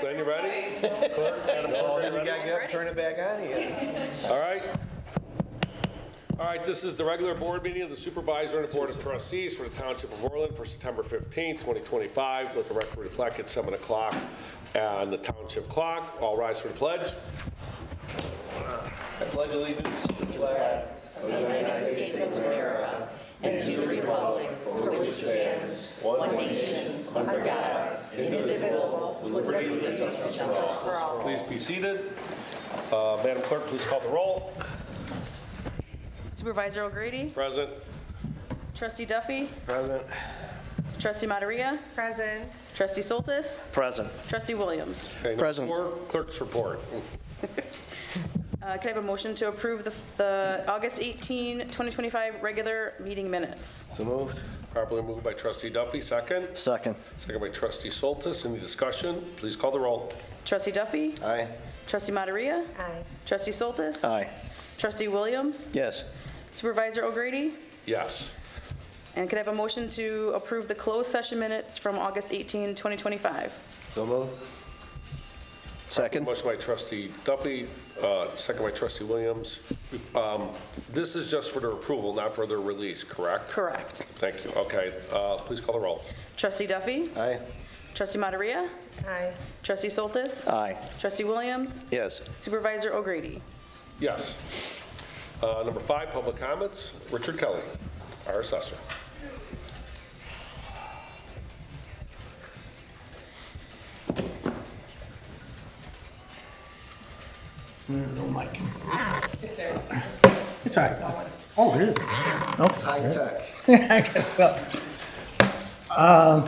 Glenn, you ready? Turn it back on again. All right. All right, this is the regular board meeting of the Supervisor and the Board of Trustees for the Township of Orland for September 15th, 2025. Let the record reflect it's 7 o'clock on the Township clock. All rise for the pledge. I pledge allegiance to the flag of the United States of America and to the republic for which it stands, one nation, under God, indivisible, with liberty and justice for all. Please be seated. Madam Clerk, please call the roll. Supervisor O'Grady? Present. Trustee Duffy? Present. Trustee Materia? Present. Trustee Soltis? Present. Trustee Williams? Okay, number Present. 4, clerk's report. Can I have a motion to approve the August 18, 2025 regular meeting minutes? So moved. Properly moved by Trustee Duffy. Second. Second. Second by Trustee Soltis. Any discussion? Please call the roll. Trustee Duffy? Aye. Trustee Materia? Aye. Trustee Soltis? Aye. Trustee Williams? Yes. Supervisor O'Grady? Yes. And can I have a motion to approve the closed session minutes from August 18, 2025? So moved. Second. Motion by Trustee Duffy, second by Trustee Williams. This is just for their approval, not for their release, correct? Correct. Thank you. Okay, please call the roll. Trustee Duffy? Aye. Trustee Materia? Aye. Trustee Soltis? Aye. Trustee Williams? Yes. Supervisor O'Grady? Yes. Number 5, public comments. Richard Kelly, our assessor. No mic. It's there. It's all right. Oh, it is. Nope. High tech. I guess so. I'd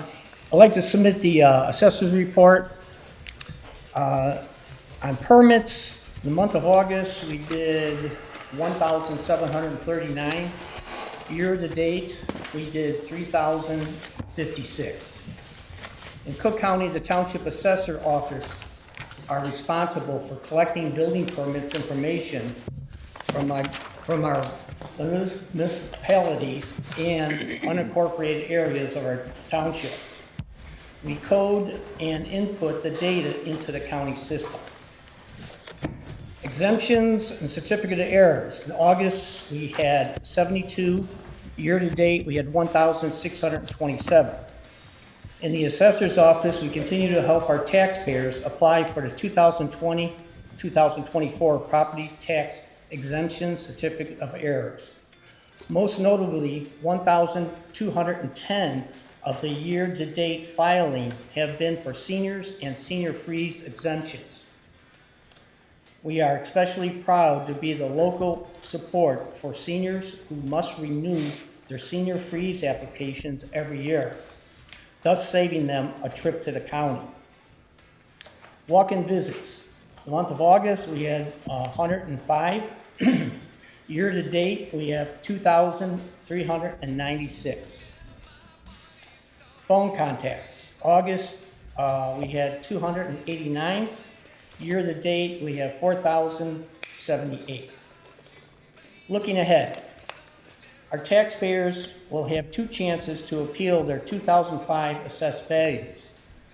like to submit the assessor's report. On permits, in the month of August, we did 1,739. Year-to-date, we did 3,056. In Cook County, the Township Assessor Office are responsible for collecting building permits information from our municipalities and unincorporated areas of our township. We code and input the data into the county system. Exemptions and certificate of errors. In August, we had 72. Year-to-date, we had 1,627. In the assessor's office, we continue to help our taxpayers apply for the 2020-2024 property tax exemption certificate of errors. Most notably, 1,210 of the year-to-date filing have been for seniors and senior freeze exemptions. We are especially proud to be the local support for seniors who must renew their senior freeze applications every year, thus saving them a trip to the county. Walk-in visits. The month of August, we had 105. Year-to-date, we have 2,396. Phone contacts. August, we had 289. Year-to-date, we have 4,078. Looking ahead, our taxpayers will have 2 chances to appeal their 2005 assessed values.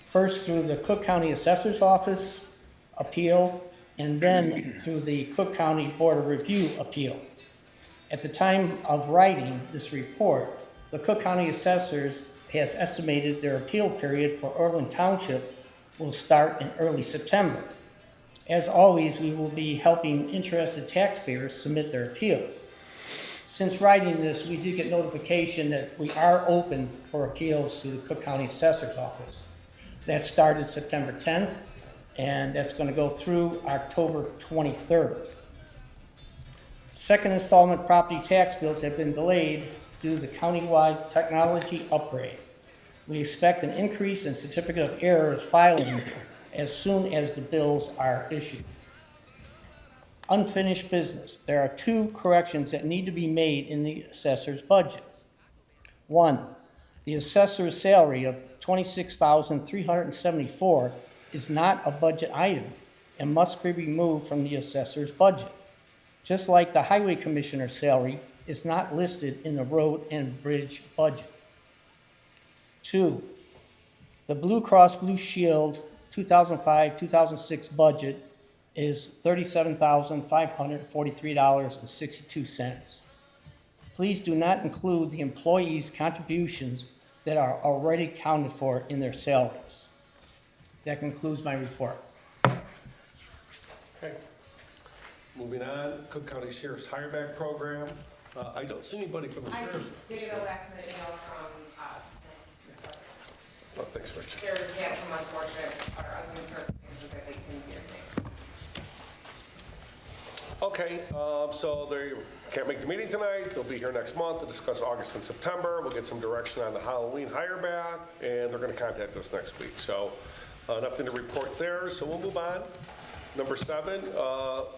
First, through the Cook County Assessor's Office appeal, and then through the Cook County Board of Review appeal. At the time of writing this report, the Cook County Assessors has estimated their appeal period for Orland Township will start in early September. As always, we will be helping interested taxpayers submit their appeals. Since writing this, we did get notification that we are open for appeals to the Cook County Assessor's Office. That started September 10th, and that's going to go through October 23rd. Second installment property tax bills have been delayed due to the countywide technology upgrade. We expect an increase in certificate of errors filing as soon as the bills are issued. Unfinished business. There are 2 corrections that need to be made in the assessor's budget. 1, the assessor's salary of $26,374 is not a budget item and must be removed from the assessor's budget. Just like the highway commissioner's salary is not listed in the road and bridge budget. 2, the Blue Cross Blue Shield 2005-2006 budget is $37,543.62. Please do not include the employees' contributions that are already accounted for in their salaries. That concludes my report. Okay. Moving on, Cook County Sheriff's Hireback Program. I don't see anybody from the I sheriff's. did get a last minute email from, Oh, thanks, Rich. there was had some unfortunate, or uncertain circumstances that they couldn't be here today. Okay, so they can't make the meeting tonight. They'll be here next month to discuss August and September. We'll get some direction on the Halloween hireback, and they're going to contact us next week. So nothing to report there, so we'll move on. Number 7,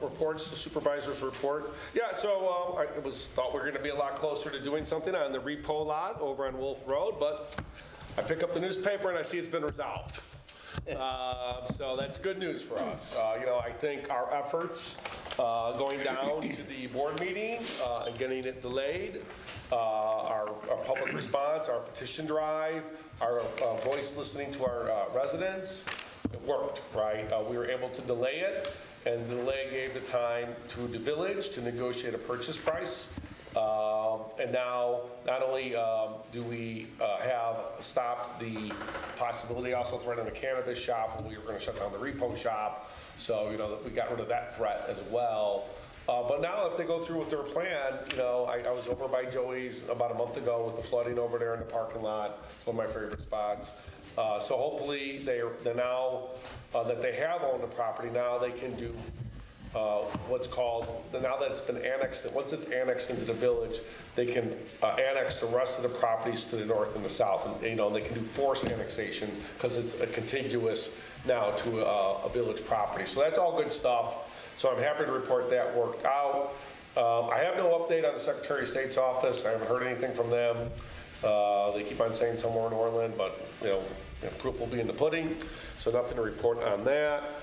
reports, the supervisor's report. Yeah, so I thought we were going to be a lot closer to doing something on the repo lot over on Wolf Road, but I pick up the newspaper and I see it's been resolved. So that's good news for us. I think our efforts going down to the board meeting and getting it delayed, our public response, our petition drive, our voice listening to our residents, it worked, right? We were able to delay it, and the delay gave the time to the village to negotiate a purchase price. And now, not only do we have stopped the possibility also threatening the cannabis shop, and we were going to shut down the repo shop, so we got rid of that threat as well. But now, if they go through with their plan, I was over by Joey's about a month ago with the flooding over there in the parking lot. It's one of my favorite spots. So hopefully, they're now that they have owned the property, now they can do what's called, now that it's been annexed, once it's annexed into the village, they can annex the rest of the properties to the north and the south. And they can do forced annexation because it's a contiguous now to a village property. So that's all good stuff. So I'm happy to report that worked out. I have no update on the Secretary of State's office. I haven't heard anything from them. They keep on saying somewhere in Orland, but proof will be in the pudding. So nothing to report on that.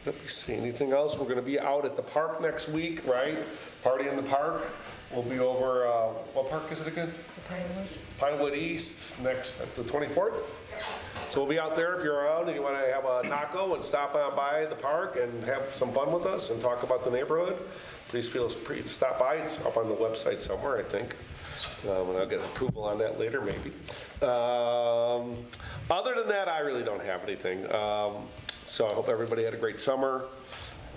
Let me see, anything else? We're going to be out at the park next week, right? Party in the park. We'll be over, what park is it again? Pinewood East, next, at the 24th. So we'll be out there if you're around and you want to have a taco and stop on by the park and have some fun with us and talk about the neighborhood. Please feel free to stop by. It's up on the website somewhere, I think. And I'll get approval on that later, maybe. Other than that, I really don't have anything. So I hope everybody had a great summer.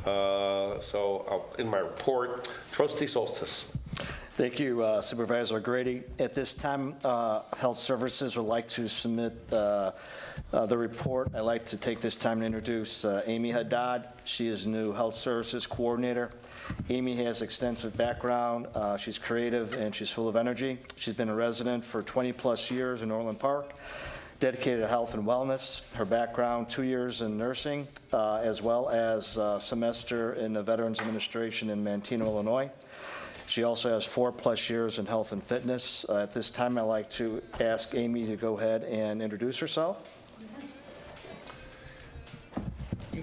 In my report, Trustee Solstice. Thank you, Supervisor Grady. At this time, Health Services would like to submit the report. I'd like to take this time to introduce Amy Haddad. She is the new Health Services Coordinator. Amy has extensive background. She's creative and she's full of energy. She's been a resident for 20 plus years in Orland Park, dedicated to health and wellness. Her background, 2 years in nursing, as well as a semester in the Veterans Administration in Manteno, Illinois. She also has 4+ years in health and fitness. At this time, I'd like to ask Amy to go ahead and introduce herself.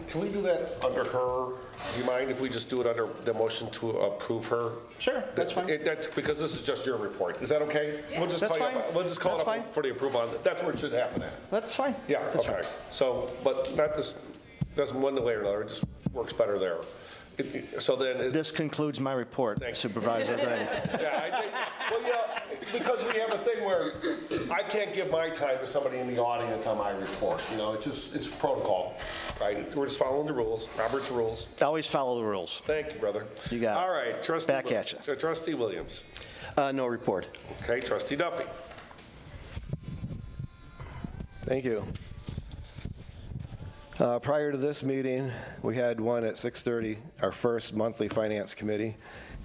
Can we do that under her? Do you mind if we just do it under the motion to approve her? Sure, that's fine. That's because this is just your report. Is that okay? We'll just That's call you fine. up. We'll just call That's it up fine. for the approval. That's where it should happen at. That's fine. Yeah, That's okay. fine. So, but not this, doesn't one way or another, it just works better there. So then, This concludes my report, Thank you. Supervisor Grady. yeah, I think, well, because we have a thing where I can't give my time to somebody in the audience on my report. It's protocol, right? We're just following the rules, Robert's rules. Always follow the rules. Thank you, brother. You got it. All right, Trustee. Back at you. Trustee Williams. No report. Okay, Trustee Duffy. Thank you. Prior to this meeting, we had one at 6:30, our first monthly finance committee.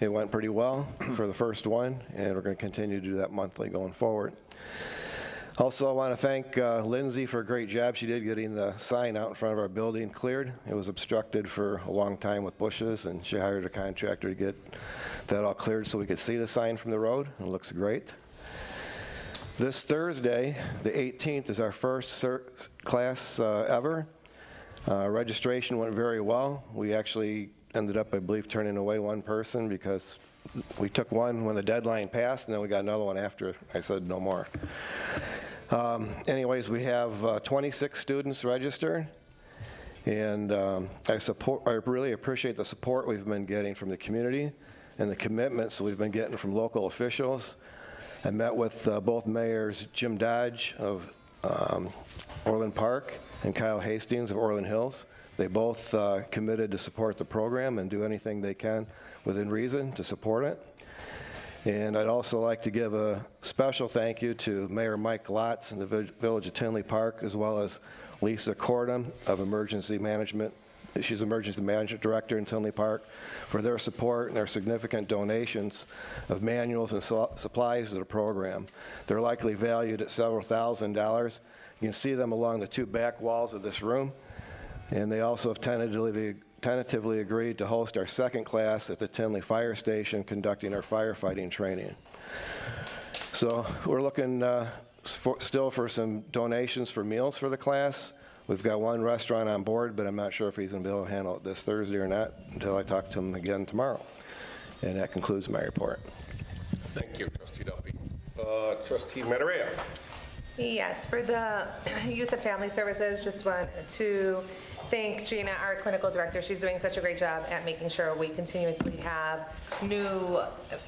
It went pretty well for the first one, and we're going to continue to do that monthly going forward. Also, I want to thank Lindsay for a great job she did getting the sign out in front of our building cleared. It was obstructed for a long time with bushes, and she hired a contractor to get that all cleared so we could see the sign from the road. It looks great. This Thursday, the 18th, is our first class ever. Registration went very well. We actually ended up, I believe, turning away one person because we took one when the deadline passed, and then we got another one after I said no more. Anyways, we have 26 students registered, and I really appreciate the support we've been getting from the community and the commitments we've been getting from local officials. I met with both mayors, Jim Dodge of Orland Park and Kyle Hastings of Orland Hills. They both committed to support the program and do anything they can within reason to support it. And I'd also like to give a special thank you to Mayor Mike Lotz in the Village of Tinley Park, as well as Lisa Cordham of Emergency Management. She's Emergency Management Director in Tinley Park, for their support and their significant donations of manuals and supplies to the program. They're likely valued at several $1,000s. You can see them along the two back walls of this room. And they also have tentatively agreed to host our second class at the Tinley Fire Station, conducting our firefighting training. So we're looking still for some donations for meals for the class. We've got one restaurant on board, but I'm not sure if he's going to be able to handle it this Thursday or not until I talk to him again tomorrow. And that concludes my report. Thank you, Trustee Duffy. Trustee Matarea. Yes, for the Youth and Family Services, just want to thank Gina, our clinical director. She's doing such a great job at making sure we continuously have new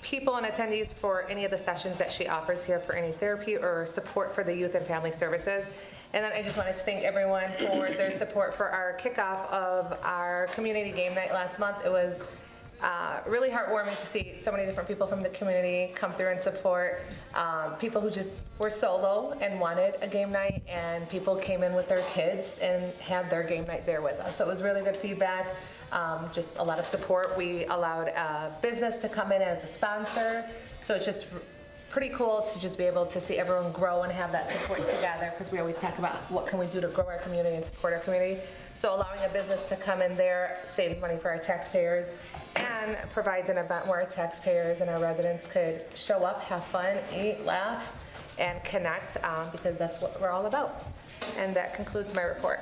people and attendees for any of the sessions that she offers here for any therapy or support for the Youth and Family Services. And then I just wanted to thank everyone for their support for our kickoff of our community game night last month. It was really heartwarming to see so many different people from the community come through and support. People who just were solo and wanted a game night, and people came in with their kids and had their game night there with us. So it was really good feedback, just a lot of support. We allowed a business to come in as a sponsor, so it's just pretty cool to just be able to see everyone grow and have that support together, because we always talk about what can we do to grow our community and support our community. So allowing a business to come in there saves money for our taxpayers and provides an event where our taxpayers and our residents could show up, have fun, eat, laugh, and connect, because that's what we're all about. And that concludes my report.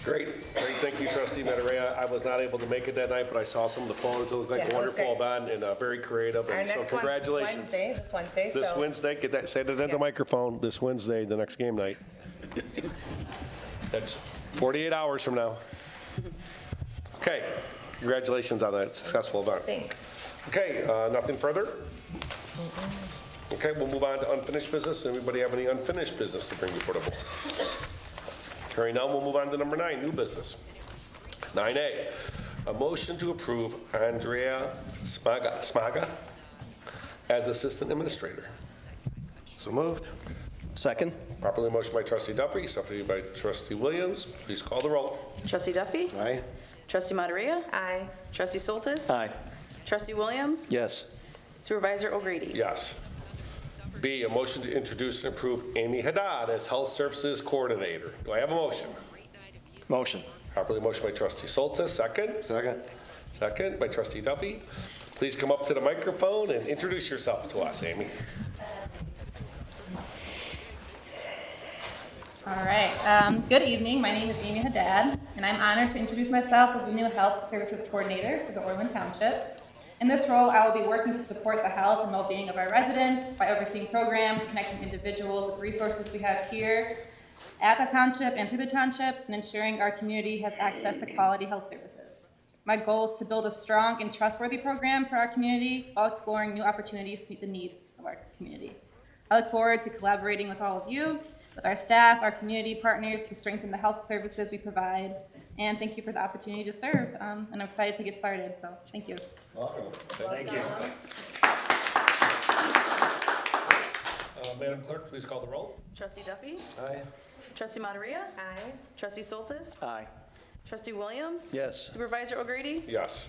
Great. Thank you, Trustee Matarea. I was not able to make it that night, but I saw some of the photos. It looked like Yeah, a it was wonderful great. event and very creative. Our And so next congratulations. one's this Wednesday. This so Wednesday, get that, say that into the Yes. microphone, this Wednesday, the next game night. That's 48 hours from now. Okay, congratulations on that successful event. Thanks. Okay, nothing further? Okay, we'll move on to unfinished business. Anybody have any unfinished business to bring before the board? Hearing none, we'll move on to number 9, new business. 9A, a motion to approve Andrea Smaga as assistant administrator. So moved. Second? Properly motion by Trustee Duffy, seconded by Trustee Williams. Please call the roll. Trustee Duffy? Aye. Trustee Matarea? Aye. Trustee Soltis? Aye. Trustee Williams? Yes. Supervisor O'Grady? Yes. B, a motion to introduce and approve Amy Haddad as Health Services Coordinator. Do I have a motion? Motion. Properly motion by Trustee Soltis, second. Second. Second by Trustee Duffy. Please come up to the microphone and introduce yourself to us, Amy. All right. Good evening. My name is Amy Haddad, and I'm honored to introduce myself as the new Health Services Coordinator for the Orland Township. In this role, I will be working to support the health and well-being of our residents by overseeing programs, connecting individuals with resources we have here at the township and through the township, and ensuring our community has access to quality health services. My goal is to build a strong and trustworthy program for our community while exploring new opportunities to meet the needs of our community. I look forward to collaborating with all of you, with our staff, our community partners, to strengthen the health services we provide. And thank you for the opportunity to serve. And I'm excited to get started, so thank you. Thank you. Madam Clerk, please call the roll. Trustee Duffy? Aye. Trustee Matarea? Aye. Trustee Soltis? Aye. Trustee Williams? Yes. Supervisor O'Grady? Yes.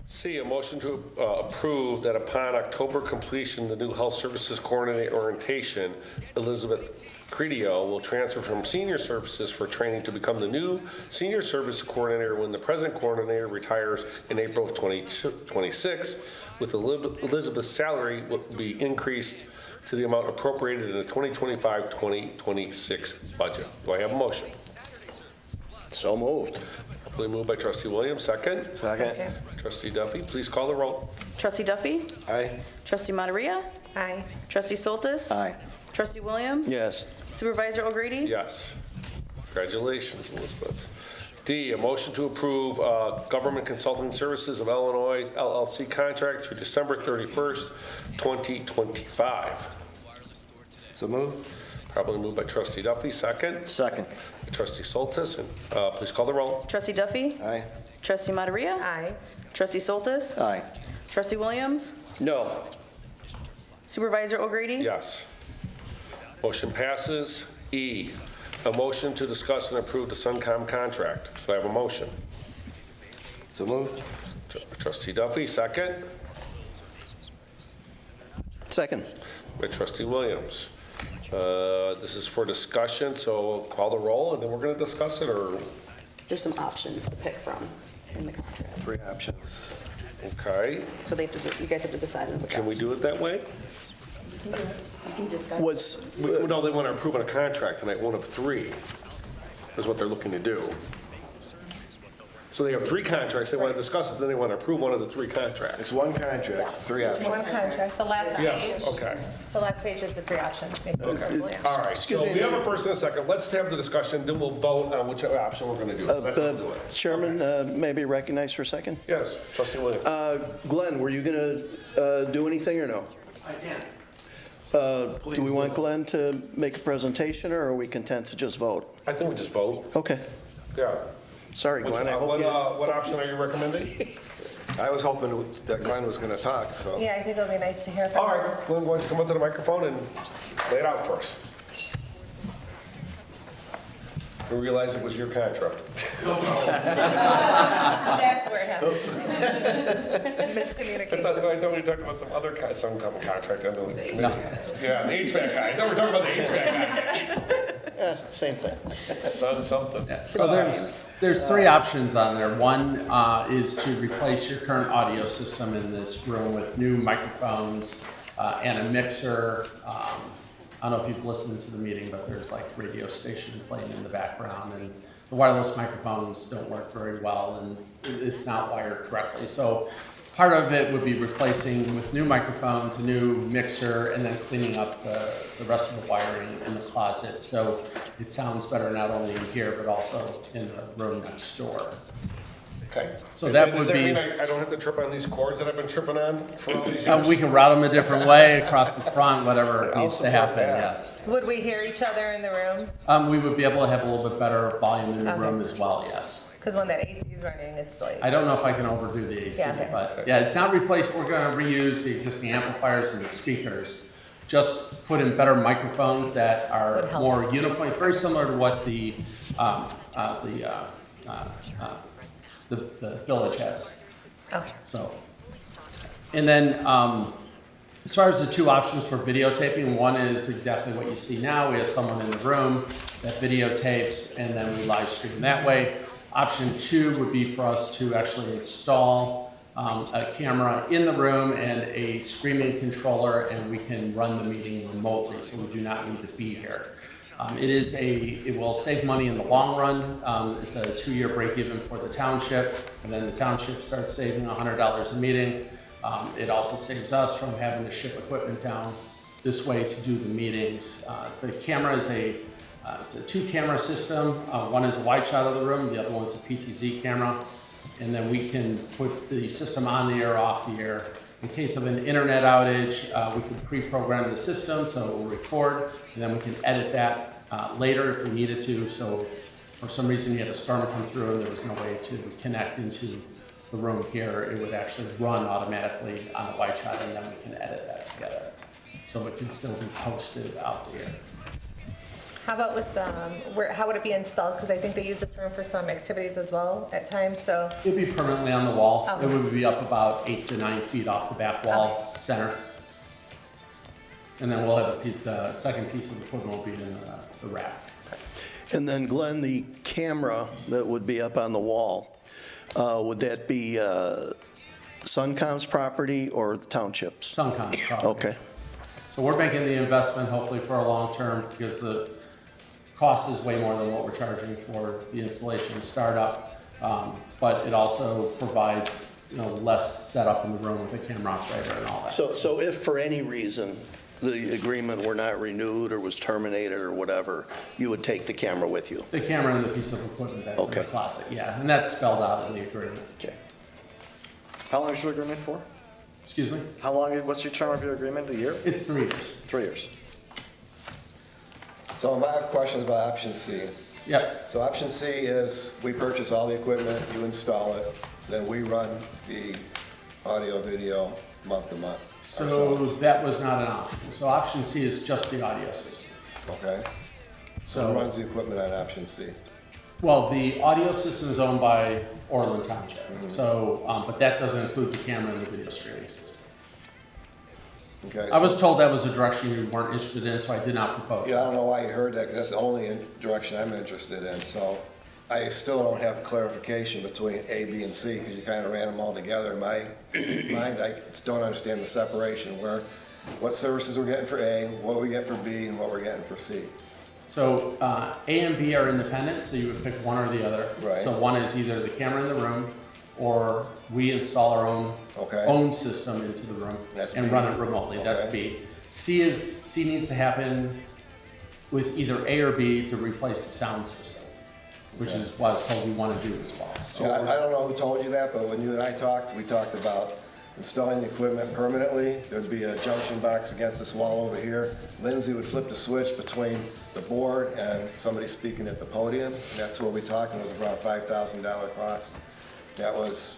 C, a motion to approve that upon October completion, the new Health Services Coordinator orientation, Elizabeth Credio will transfer from Senior Services for training to become the new Senior Service Coordinator when the present coordinator retires in April of 2026, with Elizabeth's salary will be increased to the amount appropriated in the 2025-2026 budget. Do I have a motion? So moved. Properly moved by Trustee Williams, second. Second. Trustee Duffy, please call the roll. Trustee Duffy? Aye. Trustee Matarea? Aye. Trustee Soltis? Aye. Trustee Williams? Yes. Supervisor O'Grady? Yes. Congratulations, Elizabeth. D, a motion to approve Government Consulting Services of Illinois LLC contract through December 31st, 2025. So moved. Probably moved by Trustee Duffy, second. Second. By Trustee Soltis, and please call the roll. Trustee Duffy? Aye. Trustee Materia? Aye. Trustee Soltis? Aye. Trustee Williams? No. Supervisor O'Grady? Yes. Motion passes. E, a motion to discuss and approve the Suncom contract. So I have a motion. So moved. Trustee Duffy, second. Second. By Trustee Williams. This is for discussion, so call the roll, and then we're going to discuss it, or? There's some options to pick from in the contract. 3 options. Okay. So they have to, you guys have to decide on which. Can we do it that way? You can discuss. No, they want to approve on a contract tonight, one of 3 is what they're looking to do. So they have 3 contracts, they want to discuss it, then they want to approve one of the 3 contracts. It's one contract, 3 options. One contract, the last Yeah, page. okay. The last page is the 3 options. All right, so we have a first and a second. Let's have the discussion, then we'll vote on which option we're going to do. So that's what we'll do it. Chairman, maybe recognize for a second? Yes, Trustee Williams. Glenn, were you going to do anything or no? I can. Do we want Glenn to make a presentation, or are we content to just vote? I think we just vote. Okay. Yeah. Sorry, Glenn. I hope you... What option are you recommending? I was hoping that Glenn was going to talk, so. Yeah, I think it'll be nice to hear from All her. right, Glenn, why don't you come up to the microphone and lay it out for us? I realize it was your contract. That's where it happened. I Miscommunication. thought we were talking about some other some contract. I know. Yeah, the HVAC guy. I thought we were talking about the HVAC guy. Same thing. Son something. So there's 3 options on there. One is to replace your current audio system in this room with new microphones and a mixer. I don't know if you've listened to the meeting, but there's like radio station playing in the background, and the wireless microphones don't work very well, and it's not wired correctly. So part of it would be replacing with new microphones, a new mixer, and then cleaning up the rest of the wiring in the closet. So it sounds better not only in here, but also in the room next door. Okay. So that Does would be- mean I don't have to trip on these cords that I've been tripping on for all these years? We can route them a different way across the front, whatever I'll needs to support happen, that. yes. Would we hear each other in the room? We would be able to have a little bit better volume in the Okay. room as well, yes. Because when that AC is running, it's like... I don't know if I can overdo the AC, Yeah, okay. but yeah, it's not replaced. We're going to reuse the existing amplifiers and the speakers. Just put in better microphones that are Would help. more unipoint, very similar to what the village has. Okay. So, and then as far as the 2 options for videotaping, one is exactly what you see now. We have someone in the room that videotapes, and then we live stream that way. Option 2 would be for us to actually install a camera in the room and a streaming controller, and we can run the meeting remotely, so we do not need to be here. It will save money in the long run. It's a 2-year break even for the township, and then the township starts saving $100 a meeting. It also saves us from having to ship equipment down this way to do the meetings. The camera is it's a 2-camera system. One is a wide shot of the room, the other one's a PTZ camera. And then we can put the system on the air, off the air. In case of an internet outage, we can pre-program the system so it will record, and then we can edit that later if we needed to. So if for some reason you had a storm come through and there was no way to connect into the room here, it would actually run automatically on the wide shot, and then we can edit that together. So it can still be posted out there. How about with, how would it be installed? Because I think they use this room for some activities as well at times, so... It'd be permanently on the wall. Okay. It would be up about 8 to 9 feet off the back wall, center. And then we'll have the second piece of equipment will be in the rack. And then, Glenn, the camera that would be up on the wall, would that be Suncom's property or the township's? Suncom's property. Okay. So we're making the investment hopefully for a long term because the cost is way more than what we're charging for the installation and startup. But it also provides less setup in the room with a camera operator and all that. So if for any reason the agreement were not renewed or was terminated or whatever, you would take the camera with you? The camera and the piece of equipment that's in the Okay. closet, yeah, and that's spelled out in the agreement. Okay. How long is your agreement for? Excuse me? How long, what's your term of your agreement, a year? It's 3 years. 3 years. So I have questions about option C. Yep, So option C is we purchase all the equipment, you install it, then we run the audio, video month to month. so ourselves. that was not an option. So option C is just the audio system. Okay. So So, who runs the equipment on option C? well, the audio system is owned by Orland Township. So, but that doesn't include the camera and the video streaming system. Okay. I was told that was a direction you weren't interested in, so I did not propose Yeah, I don't that. know why you heard that, 'cause that's the only direction I'm interested in. So I still don't have clarification between A, B, and C, because you kind of ran them all together. In my mind, I just don't understand the separation, where, what services we're getting for A, what we get for B, and what we're getting for C. So A and B are independent, so you would pick one or the other. Right. So one is either the camera in the room, or we install our Okay. own system into the room That's and B. run it remotely. That's Okay. B. C needs to happen with either A or B to replace the sound system, which is what I was told we want to do as well. So So I don't know who told you that, but when you and I talked, we talked about installing the equipment permanently. There'd be a junction box against this wall over here. Lindsay would flip the switch between the board and somebody speaking at the podium. And that's what we talked, and it was around $5,000 cost. That was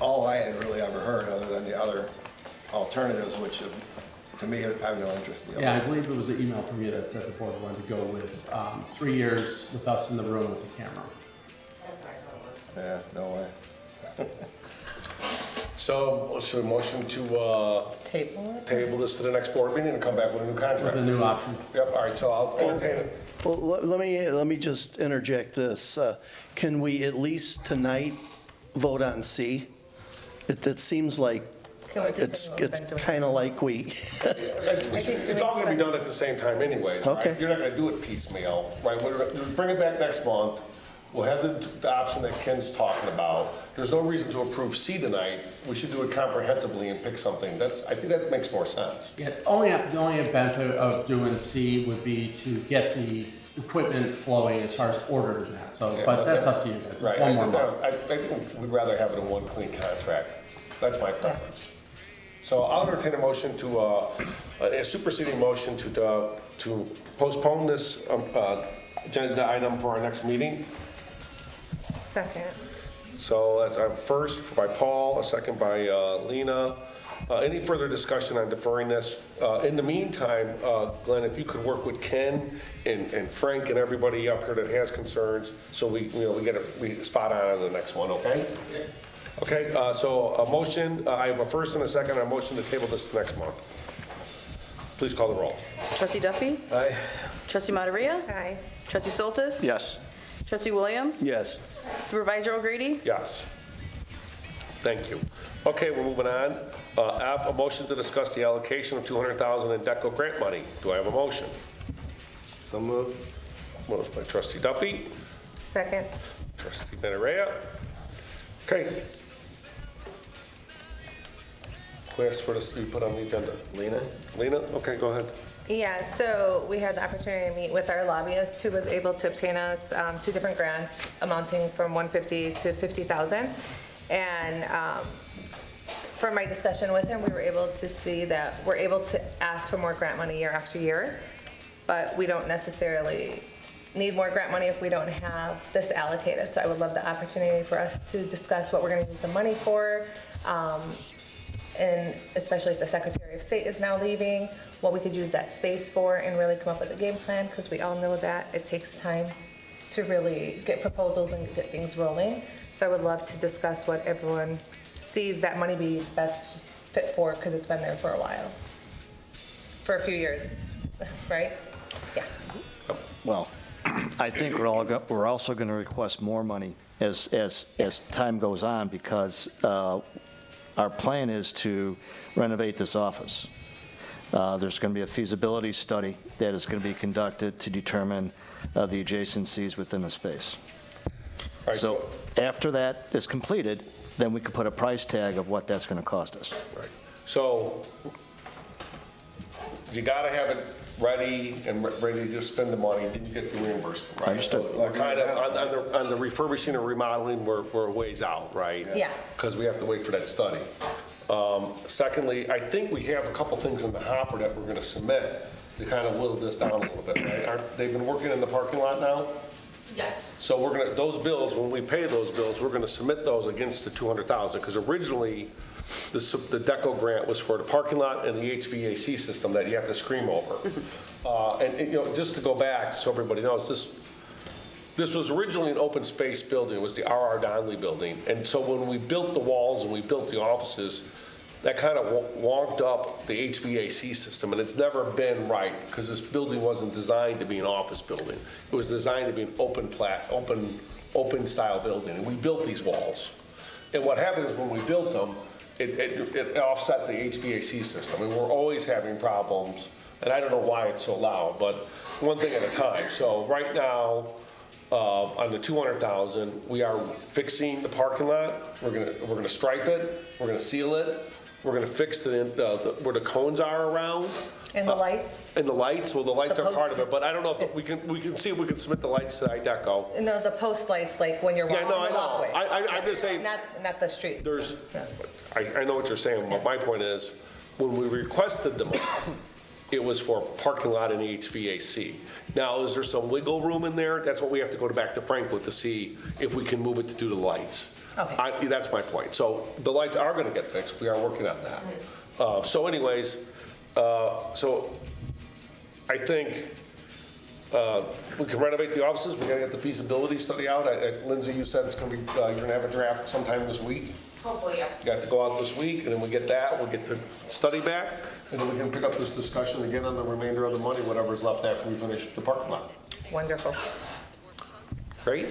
all I had really ever heard, other than the other alternatives, which to me, I have no interest in. yeah, I believe there was an email from you that said the board wanted to go with 3 years with us in the room with the camera. Yeah, no way. So, should we motion to Table it? table this to the next board meeting and come back with a new With contract? a new option. Yep, all right, so I'll entertain it. Well, let me just interject this. Can we at least tonight vote on C? It seems like Can we it's continue with Benjamin? kind of like we, It's all gonna be done at the same time anyways, right? Okay. You're not gonna do it piecemeal, right? We'll bring it back next month. We'll have the option that Ken's talking about. There's no reason to approve C tonight. We should do it comprehensively and pick something. I think that makes more sense. Yeah, the only benefit of doing C would be to get the equipment flowing as far as ordered in that. So, but that's up to you guys. It's Right, one more month. I think we'd rather have it in one clean contract. That's my preference. So I'll entertain a motion to, a superseding motion to postpone this agenda item for our next meeting. Second. So that's a first by Paul, a second by Lena. Any further discussion on deferring this? In the meantime, Glenn, if you could work with Ken and Frank and everybody up here that has concerns, so we spot on the next one, okay? Okay, so a motion, I have a first and a second, a motion to table this next month. Please call the roll. Trustee Duffy? Aye. Trustee Materia? Aye. Trustee Soltis? Yes. Trustee Williams? yes. Supervisor O'Grady? Yes. Thank you. Okay, we're moving on. F, a motion to discuss the allocation of $200,000 in DECO grant money. Do I have a motion? So moved. Moved by Trustee Duffy, Second. Trustee Menarea. Okay. Who asked for this to be put on the agenda? Lena? Lena? Okay, go ahead. Yeah, so we had the opportunity to meet with our lobbyist who was able to obtain us 2 different grants amounting from $150,000 to $50,000. And from my discussion with him, we were able to see that we're able to ask for more grant money year after year, but we don't necessarily need more grant money if we don't have this allocated. So I would love the opportunity for us to discuss what we're going to use the money for, and especially if the Secretary of State is now leaving, what we could use that space for and really come up with a game plan, because we all know that it takes time to really get proposals and get things rolling. So I would love to discuss what everyone sees that money be best fit for, because it's been there for a while, for a few years, right? Yeah. Well, I think we're also going to request more money as time goes on, because our plan is to renovate this office. There's going to be a feasibility study that is going to be conducted to determine the adjacencies within the space. All right, So after that is completed, then we can put a price tag of what that's going to cost us. Right. So you gotta have it ready and ready to spend the money, then you get the reimbursement, right? Understood. So we're kind of, on the refurbishing and remodeling, we're a ways out, right? Yeah. Because we have to wait for that study. Secondly, I think we have a couple things in the hopper that we're gonna submit to kind of whittle this down a little bit, right? They've been working in the parking lot now? Yes. So we're gonna, those bills, when we pay those bills, we're gonna submit those against the 200,000, because originally, the DECO grant was for the parking lot and the HVAC system that you have to scream over. And, you know, just to go back, so everybody knows, this was originally an open space building. It was the R.R. Donnelly building. And so when we built the walls and we built the offices, that kind of wonked up the HVAC system, and it's never been right, because this building wasn't designed to be an office building. It was designed to be an open style building, and we built these walls. And what happened is when we built them, it offset the HVAC system, and we're always having problems, and I don't know why it's so loud, but one thing at a time. So right now, on the 200,000, we are fixing the parking lot. We're gonna stripe it, we're gonna seal it, we're gonna fix where the cones are around. And the lights? And the lights, well, the lights The are part of posts. it, but I don't know if we can see if we can submit the lights to IDECO. No, the post lights, like when you're Yeah, walking no, I the know. walkway. I'm just saying, Not the street. there's, I know what you're saying, but my point is, when we requested the money, it was for parking lot and HVAC. Now, is there some wiggle room in there? That's what we have to go back to Frank with to see if we can move it to do the lights. Okay. That's my point. So the lights are gonna get fixed, we are working on that. So anyways, so I think we can renovate the offices, we gotta get the feasibility study out. Lindsay, you said it's gonna be, you're gonna have a draft sometime this week? Hopefully, yeah. You have to go out this week, and then we get that, we'll get the study back, and then we can pick up this discussion again on the remainder of the money, whatever's left after we finish the parking lot. Wonderful. Great?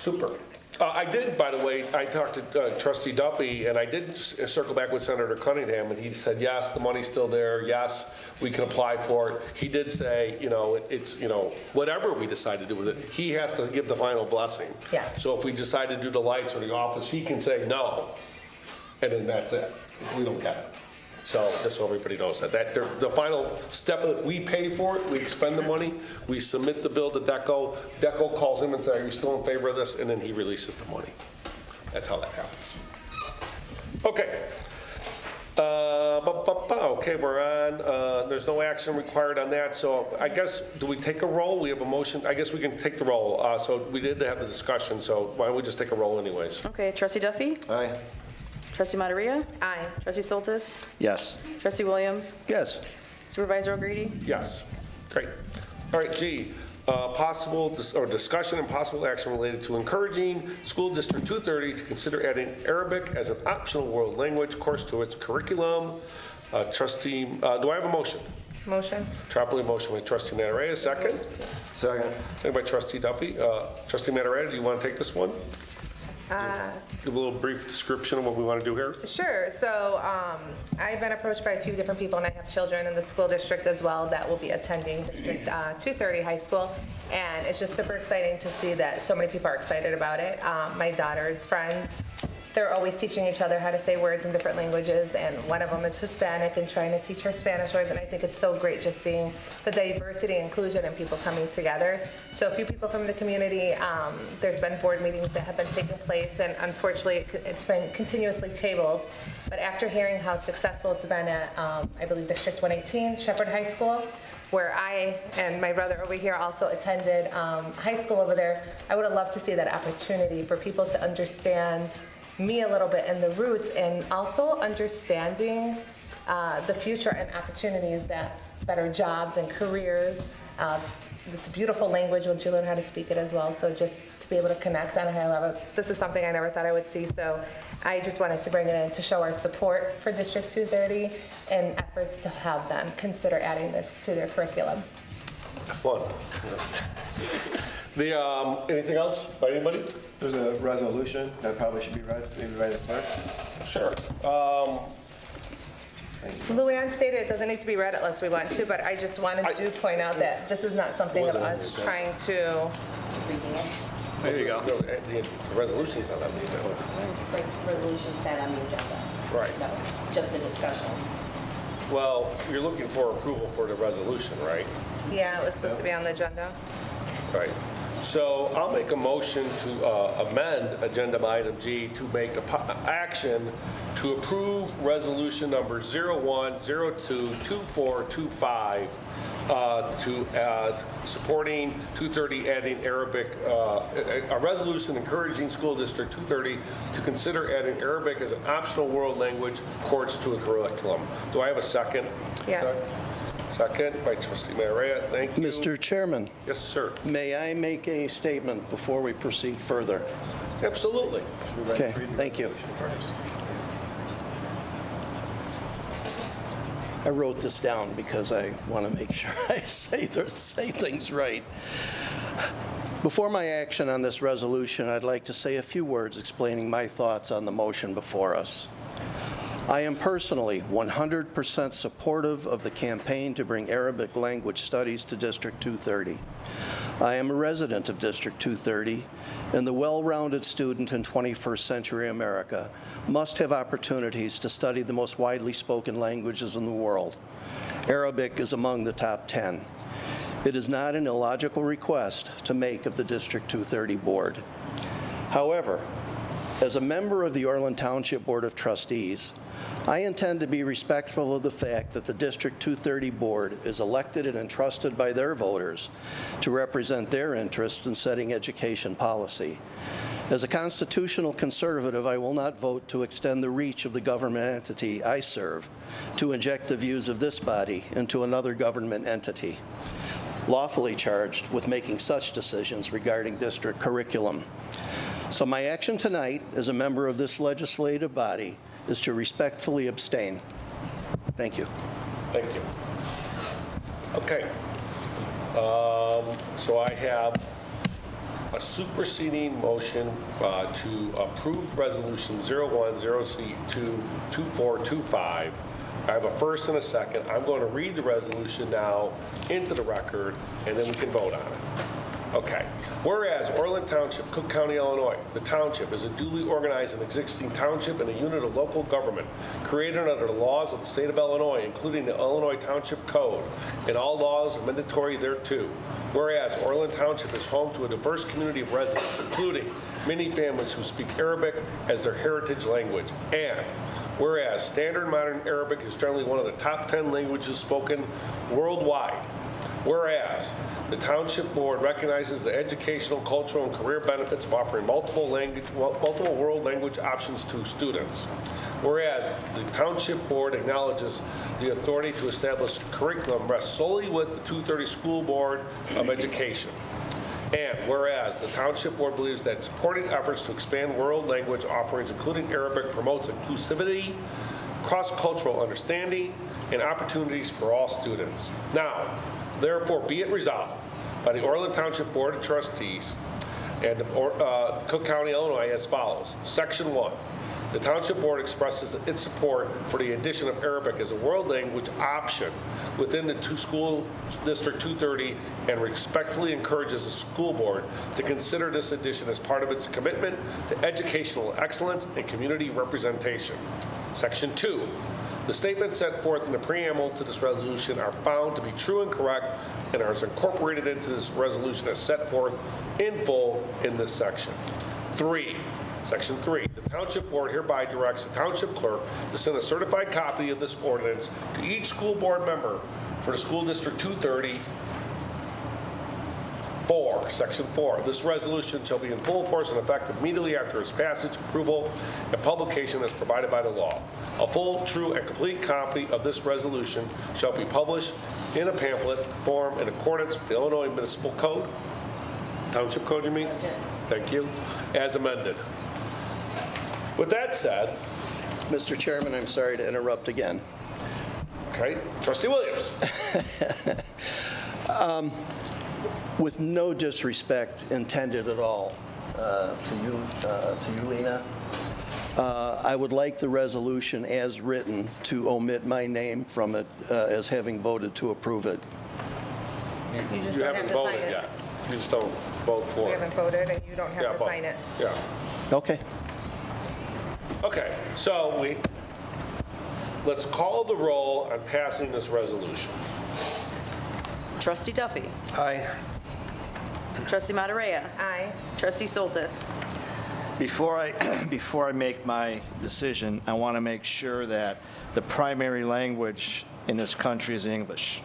Super. I did, by the way, I talked to Trustee Duffy, and I did circle back with Senator Cunningham, and he said, yes, the money's still there, yes, we can apply for it. He did say, you know, it's, you know, whatever we decide to do with it, he has to give the final blessing. Yeah. So if we decide to do the lights or the office, he can say no, and then that's it. We don't get it. So just so everybody knows that the final step of it, we pay for it, we expend the money, we submit the bill to DECO. DECO calls him and says, are you still in favor of this? And then he releases the money. That's how that happens. Okay. Okay, we're on. There's no action required on that. So I guess, do we take a roll? We have a motion. I guess we can take the roll. So we did have the discussion. So why don't we just take a roll anyways? Okay, Trustee Duffy? Aye. Trustee Materia? Aye. Trustee Soltis? Yes. Trustee Williams? Yes. Supervisor O'Grady? Yes. Great. All right, G, discussion and possible action related to encouraging School District 230 to consider adding Arabic as an optional world language course to its curriculum. Trustee, do I have a motion? Motion? Properly motion by Trustee Matareta, second. Second. Second by Trustee Duffy. Trustee Matareta, do you want to take this one? Give a little brief description of what we want to do here. Sure. So I've been approached by a few different people, and I have children in the school district as well that will be attending District 230 High School. And it's just super exciting to see that so many people are excited about it. My daughter's friends, they're always teaching each other how to say words in different languages, and one of them is Hispanic and trying to teach her Spanish words, and I think it's so great just seeing the diversity, inclusion, and people coming together. So a few people from the community, there's been board meetings that have been taking place, and unfortunately it's been continuously tabled. But after hearing how successful it's been at, I believe, District 118, Shepherd High School, where I and my brother over here also attended high school over there, I would have loved to see that opportunity for people to understand me a little bit and the roots, and also understanding the future and opportunities that better jobs and careers. It's a beautiful language once you learn how to speak it as well, so just to be able to connect on a high level. This is something I never thought I would see, so I just wanted to bring it in to show our support for District 230 and efforts to have them consider adding this to their curriculum. Fun. Anything else by anybody? There's a resolution that probably should be read, maybe by the clerk. Sure. Luann stated it doesn't need to be read unless we want to, but I just wanted to point out that this is not something of us trying to. There you go. No, the resolution's not on the agenda. Resolution set on the agenda. Right. No, just a discussion. Well, you're looking for approval for the resolution, right? Yeah, it was supposed to be on the agenda. Right. So I'll make a motion to amend agenda item G to make action to approve resolution number 01022425 to supporting 230 adding Arabic, a resolution encouraging school district 230 to consider adding Arabic as an optional world language course to a curriculum. Do I have a second? Yes. Second by trustee Maria. Thank you. Mr. Chairman, Yes, sir. may I make a statement before we proceed further? Absolutely. Okay, thank you. I wrote this down because I want to make sure I say things right. Before my action on this resolution, I'd like to say a few words explaining my thoughts on the motion before us. I am personally 100% supportive of the campaign to bring Arabic language studies to District 230. I am a resident of District 230, and the well-rounded student in 21st century America must have opportunities to study the most widely spoken languages in the world. Arabic is among the top 10. It is not an illogical request to make of the District 230 board. However, as a member of the Orland Township Board of Trustees, I intend to be respectful of the fact that the District 230 Board is elected and entrusted by their voters to represent their interests in setting education policy. As a constitutional conservative, I will not vote to extend the reach of the government entity I serve to inject the views of this body into another government entity, lawfully charged with making such decisions regarding district curriculum. So my action tonight as a member of this legislative body is to respectfully abstain. Thank you. Thank you. Okay. So I have a superseding motion to approve resolution 01022425. I have a first and a second. I'm going to read the resolution now into the record, and then we can vote on it. Okay. Whereas Orland Township, Cook County, Illinois, the township is a duly organized and existing township and a unit of local government created under the laws of the state of Illinois, including the Illinois Township Code, and all laws mandatory thereto. Whereas Orland Township is home to a diverse community of residents, including many families who speak Arabic as their heritage language. And whereas Standard Modern Arabic is generally one of the top 10 languages spoken worldwide. Whereas the Township Board recognizes the educational, cultural, and career benefits of offering multiple world language options to students. Whereas the Township Board acknowledges the authority to establish curriculum rests solely with the 230 School Board of Education. And whereas the Township Board believes that supporting efforts to expand world language offerings, including Arabic, promotes inclusivity, cross-cultural understanding, and opportunities for all students. Now, therefore, be it resolved by the Orland Township Board of Trustees and Cook County, Illinois as follows. Section 1. The Township Board expresses its support for the addition of Arabic as a world language option within the school District 230 and respectfully encourages the school board to consider this addition as part of its commitment to educational excellence and community representation. Section 2. The statements set forth in the preamble to this resolution are found to be true and correct and are incorporated into this resolution as set forth in full in this section. 3. Section 3. The Township Board hereby directs the Township Clerk to send a certified copy of this ordinance to each school board member for the School District 230. 4. Section 4. This resolution shall be in full force and effect immediately after its passage, approval, and publication as provided by the law. A full, true, and complete copy of this resolution shall be published in a pamphlet form in accordance with the Illinois Municipal Code. Township Code, you mean? Thank you. As amended. With that said, Mr. Chairman, I'm sorry to interrupt again. Okay. Trustee Williams. With no disrespect intended at all to you, Lena, I would like the resolution as written to omit my name from it as having voted to approve it. You just You don't have haven't to sign voted it. yet. You just don't vote for You it. haven't voted and you don't have to but- sign it. Yeah. Okay. Okay, so let's call the roll on passing this resolution. Trustee Duffy. Aye. Trustee Matarea. Aye. Trustee Soltis. Before I make my decision, I want to make sure that the primary language in this country is English.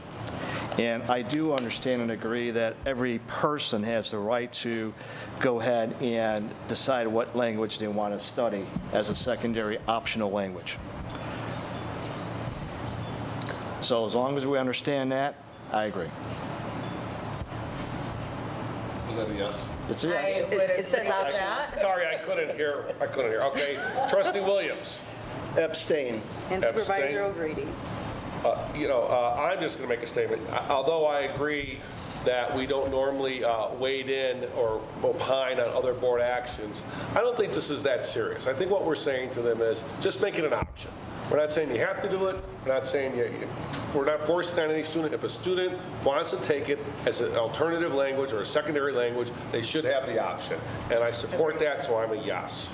And I do understand and agree that every person has the right to go ahead and decide what language they want to study as a secondary optional language. So as long as we understand that, I agree. Is that a yes? It's a yes. I would It says agree with option. that. Sorry, I couldn't hear. Okay. Trustee Williams. Abstain. And Abstain. Supervisor O'Grady. I'm just going to make a statement. Although I agree that we don't normally wade in or opine on other board actions, I don't think this is that serious. I think what we're saying to them is just make it an option. We're not saying you have to do it. We're not saying we're not forcing on any student. If a student wants to take it as an alternative language or a secondary language, they should have the option. And I support that, so I'm a yes.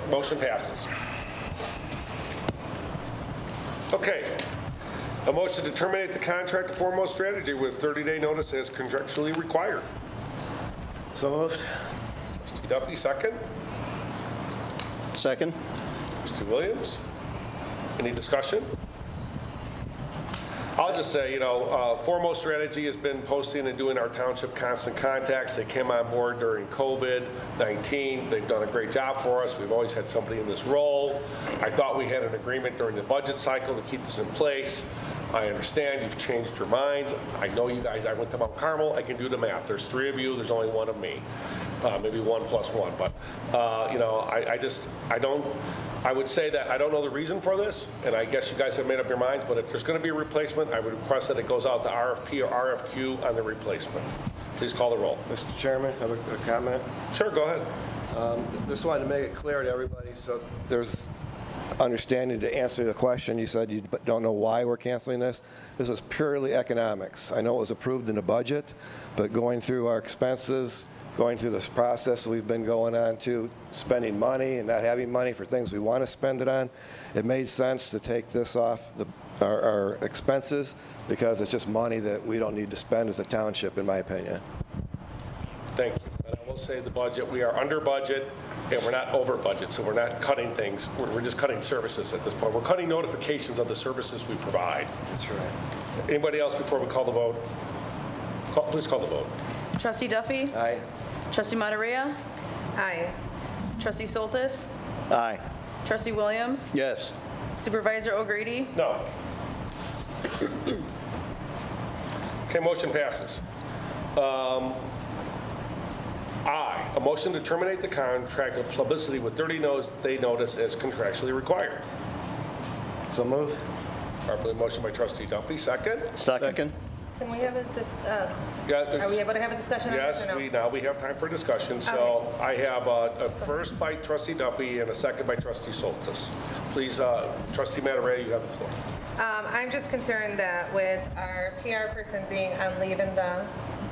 Motion passes. Okay. A motion to terminate the contract to Foremost Strategy with 30-day notice as contractually required. So moved. Trustee Duffy, second. Second? Trustee Williams. Any discussion? I'll just say, Foremost Strategy has been posting and doing our township constant contacts. They came on board during COVID-19. They've done a great job for us. We've always had somebody in this role. I thought we had an agreement during the budget cycle to keep this in place. I understand you've changed your minds. I know you guys, I went to Mount Carmel. I can do the math. There's 3 of you. There's only 1 of me. Maybe 1 plus 1. But, I would say that I don't know the reason for this, and I guess you guys have made up your minds, but if there's going to be a replacement, I would request that it goes out to RFP or RFQ on the replacement. Please call the roll. Mr. Chairman, have a comment? Sure, go ahead. Just wanted to make it clear to everybody, so there's understanding to answer the question. You said you don't know why we're canceling this. This is purely economics. I know it was approved in the budget, but going through our expenses, going through this process we've been going on to spending money and not having money for things we want to spend it on, it made sense to take this off our expenses because it's just money that we don't need to spend as a township, in my opinion. Thank you. And I will say the budget, we are under budget and we're not over budget, so we're not cutting things. We're just cutting services at this point. We're cutting notifications of the services we provide. That's right. Anybody else before we call the vote? Please call the vote. Trustee Duffy. Aye. Trustee Matarea. Aye. Trustee Soltis. Aye. Trustee Williams. Yes. Supervisor O'Grady. No. Okay, motion passes. Aye, a motion to terminate the contract of publicity with 30-day notice as contractually required. So moved. Properly motion by Trustee Duffy, second. Second? Can we have are we able to have a discussion on this Yes, or no? now we have time for discussion. So I have a first by Trustee Duffy and a second by Trustee Soltis. Please, Trustee Matarea, you have the floor. I'm just concerned that with our PR person being on leave in the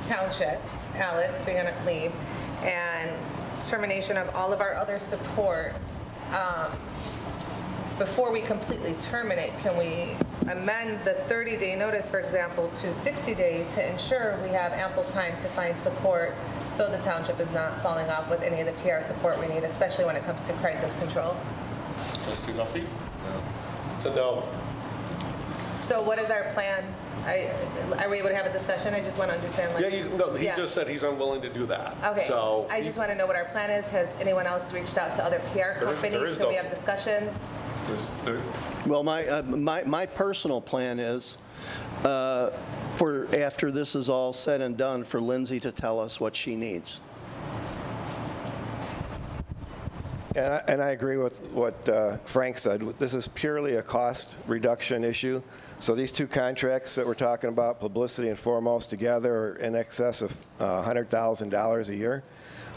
township, Alex being on leave, and termination of all of our other support, before we completely terminate, can we amend the 30-day notice, for example, to 60-day to ensure we have ample time to find support so the township is not falling off with any of the PR support we need, especially when it comes to crisis control? Trustee Duffy? It's a no. So what is our plan? Are we able to have a discussion? I just want to understand. He just said he's unwilling to do that. Okay. So I just want to know what our plan is. Has anyone else reached out to other PR companies? Can we have discussions? Well, my personal plan is, for after this is all said and done, for Lindsay to tell us what she needs. And I agree with what Frank said. This is purely a cost reduction issue. So these 2 contracts that we're talking about, Publicity and Foremost, together are in excess of $100,000 a year.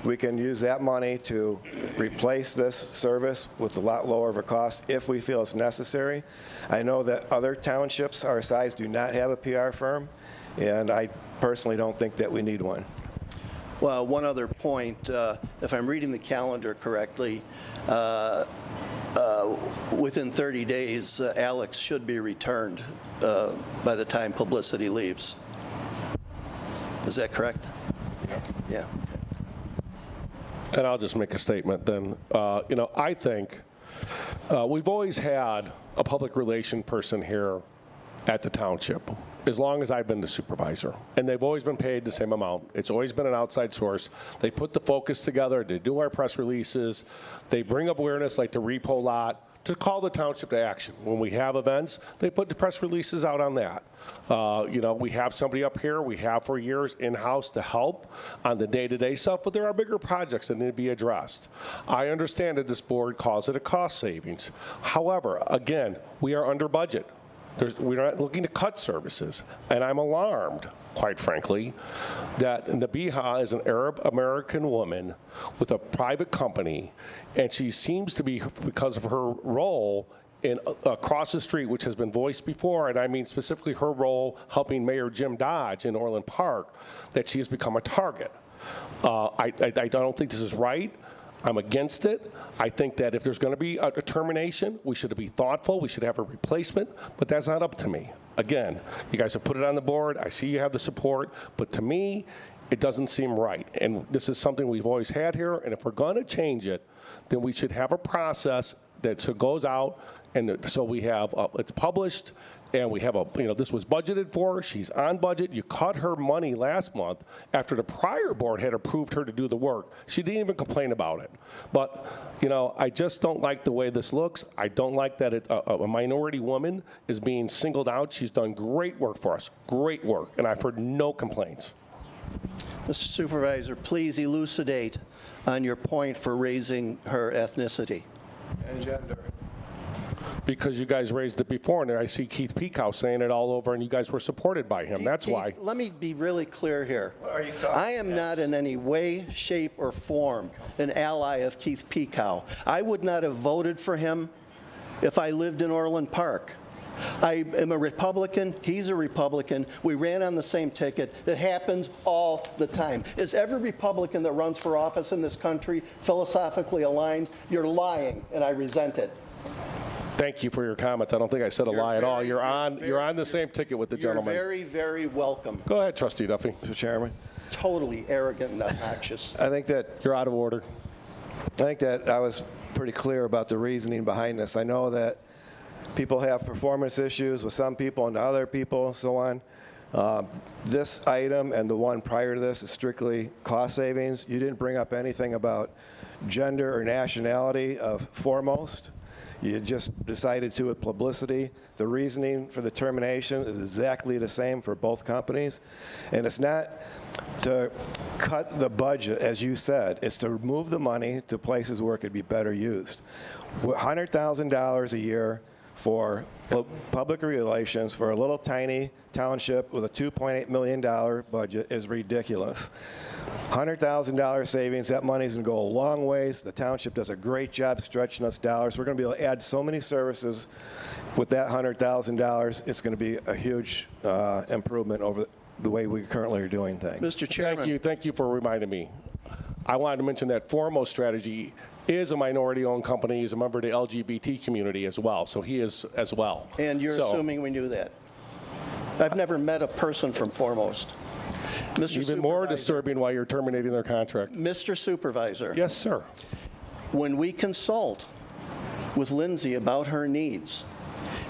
We can use that money to replace this service with a lot lower of a cost if we feel it's necessary. I know that other townships our size do not have a PR firm, and I personally don't think that we need one. Well, one other point, if I'm reading the calendar correctly, within 30 days, Alex should be returned by the time publicity leaves. Is that correct? Yeah. And I'll just make a statement then. I think we've always had a public relation person here at the township, as long as I've been the supervisor. And they've always been paid the same amount. It's always been an outside source. They put the focus together, they do our press releases, they bring up awareness like the repo lot, to call the township to action. When we have events, they put the press releases out on that. We have somebody up here, we have for years in-house to help on the day-to-day stuff, but there are bigger projects that need to be addressed. I understand that this board calls it a cost savings. However, again, we are under budget. We're not looking to cut services, and I'm alarmed, quite frankly, that Nabiha is an Arab American woman with a private company, and she seems to be, because of her role in across the street, which has been voiced before, and I mean specifically her role helping Mayor Jim Dodge in Orland Park, that she has become a target. I don't think this is right. I'm against it. I think that if there's going to be a termination, we should be thoughtful. We should have a replacement, but that's not up to me. Again, you guys have put it on the board. I see you have the support, but to me, it doesn't seem right. And this is something we've always had here, and if we're going to change it, then we should have a process that goes out, and so we have, it's published, and we have this was budgeted for, she's on budget. You cut her money last month after the prior board had approved her to do the work. She didn't even complain about it. But, I just don't like the way this looks. I don't like that a minority woman is being singled out. She's done great work for us, great work, and I've heard no complaints. Mr. Supervisor, please elucidate on your point for raising her ethnicity. And gender. Because you guys raised it before, and I see Keith Peacock saying it all over, and you guys were supported by him. That's why. Let me be really clear here. What are you talking I am not in any way, shape, or form an ally of Keith Peacock. I would not have voted for him if I lived in Orland Park. I am a Republican, he's a Republican, we ran on the same ticket. It happens all the time. Is every Republican that runs for office in this country philosophically aligned? You're lying, and I resent it. Thank you for your comments. I don't think I said a lie at all. You're on the same ticket with the gentleman. You're very, very welcome. Go ahead, Trustee Duffy. Mr. Chairman, Totally arrogant and obnoxious. I think that You're out of order. I was pretty clear about the reasoning behind this. I know that people have performance issues with some people and other people, so on. This item and the one prior to this is strictly cost savings. You didn't bring up anything about gender or nationality of foremost. You just decided to with publicity. The reasoning for the termination is exactly the same for both companies. And it's not to cut the budget, as you said. It's to move the money to places where it could be better used. $100,000 a year for public relations for a little tiny township with a $2.8 million budget is ridiculous. $100,000 savings, that money's going to go a long ways. The township does a great job stretching us dollars. We're going to be able to add so many services with that $100,000. It's going to be a huge improvement over the way we currently are doing things. Mr. Chairman. Thank you for reminding me. I wanted to mention that Foremost Strategy is a minority-owned company. He's a member of the LGBT community as well, so he is as well. And you're assuming we knew that. I've never met a person from Foremost. Mr. Even more disturbing why you're terminating their contract. Mr. Supervisor. Yes, sir. When we consult with Lindsay about her needs,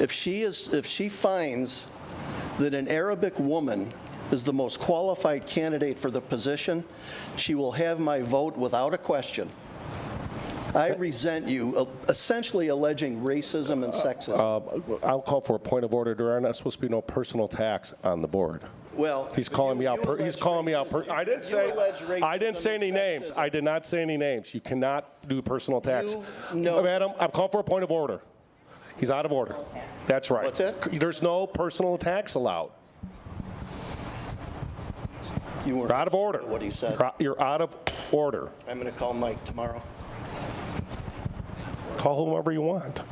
if she finds that an Arabic woman is the most qualified candidate for the position, she will have my vote without a question. I resent you essentially alleging racism and sexism. I'll call for a point of order. There are not supposed to be no personal attacks on the board. Well, he's calling me out. He's calling me out. I didn't say any names. I did not say any names. You cannot do personal attacks. Madam, I'm calling for a point of order. He's out of order. That's right. What's that? There's no personal attacks allowed. You're out of order. What he said. You're out of order. I'm going to call Mike tomorrow. Call whomever you want.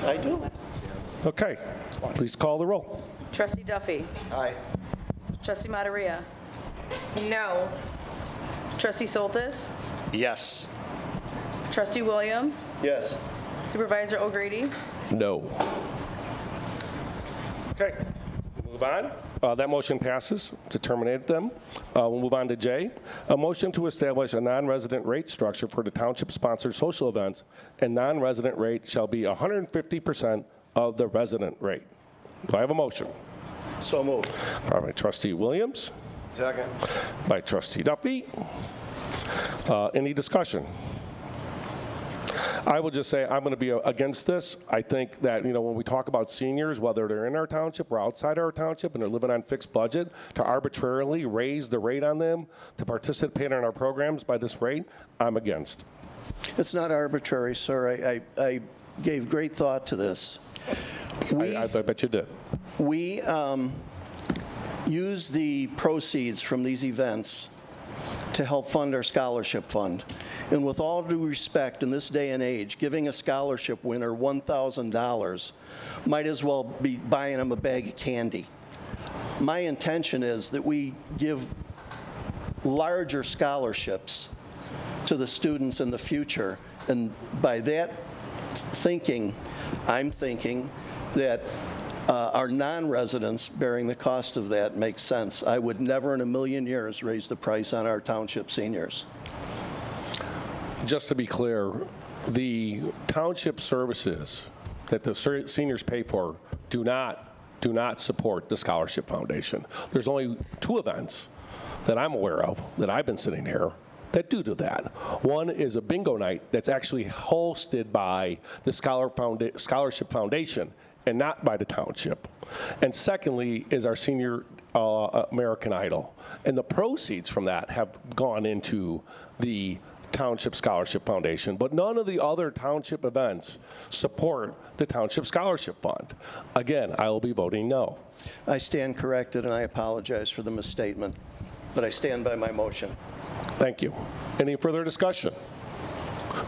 I do. Okay. Please call the roll. Trustee Duffy. Aye. Trustee Mataria. No. Trustee Soltis. Yes. Trustee Williams. Yes. Supervisor O'Grady? No. Okay, move on. That motion passes to terminate them. We'll move on to J. A motion to establish a non-resident rate structure for the township-sponsored social events, and non-resident rate shall be 150% of the resident rate. Do I have a motion? So moved. By Trustee Williams, Second. by Trustee Duffy. Any discussion? I will just say I'm going to be against this. I think that, when we talk about seniors, whether they're in our township or outside our township and they're living on fixed budget, to arbitrarily raise the rate on them to participate in our programs by this rate, I'm against. It's not arbitrary, sir. I gave great thought to this. I bet you did. We use the proceeds from these events to help fund our scholarship fund. And with all due respect, in this day and age, giving a scholarship winner $1,000 might as well be buying them a bag of candy. My intention is that we give larger scholarships to the students in the future. And by that thinking, I'm thinking that our non-residents bearing the cost of that makes sense. I would never in a million years raise the price on our township seniors. Just to be clear, the township services that the seniors pay for do not support the Scholarship Foundation. There's only 2 events that I'm aware of, that I've been sitting here, that do that. One is a bingo night that's actually hosted by the Scholarship Foundation and not by the township. And secondly is our senior American Idol. And the proceeds from that have gone into the Township Scholarship Foundation, but none of the other township events support the Township Scholarship Fund. Again, I will be voting no. I stand corrected, and I apologize for the misstatement, but I stand by my motion. Thank you. Any further discussion?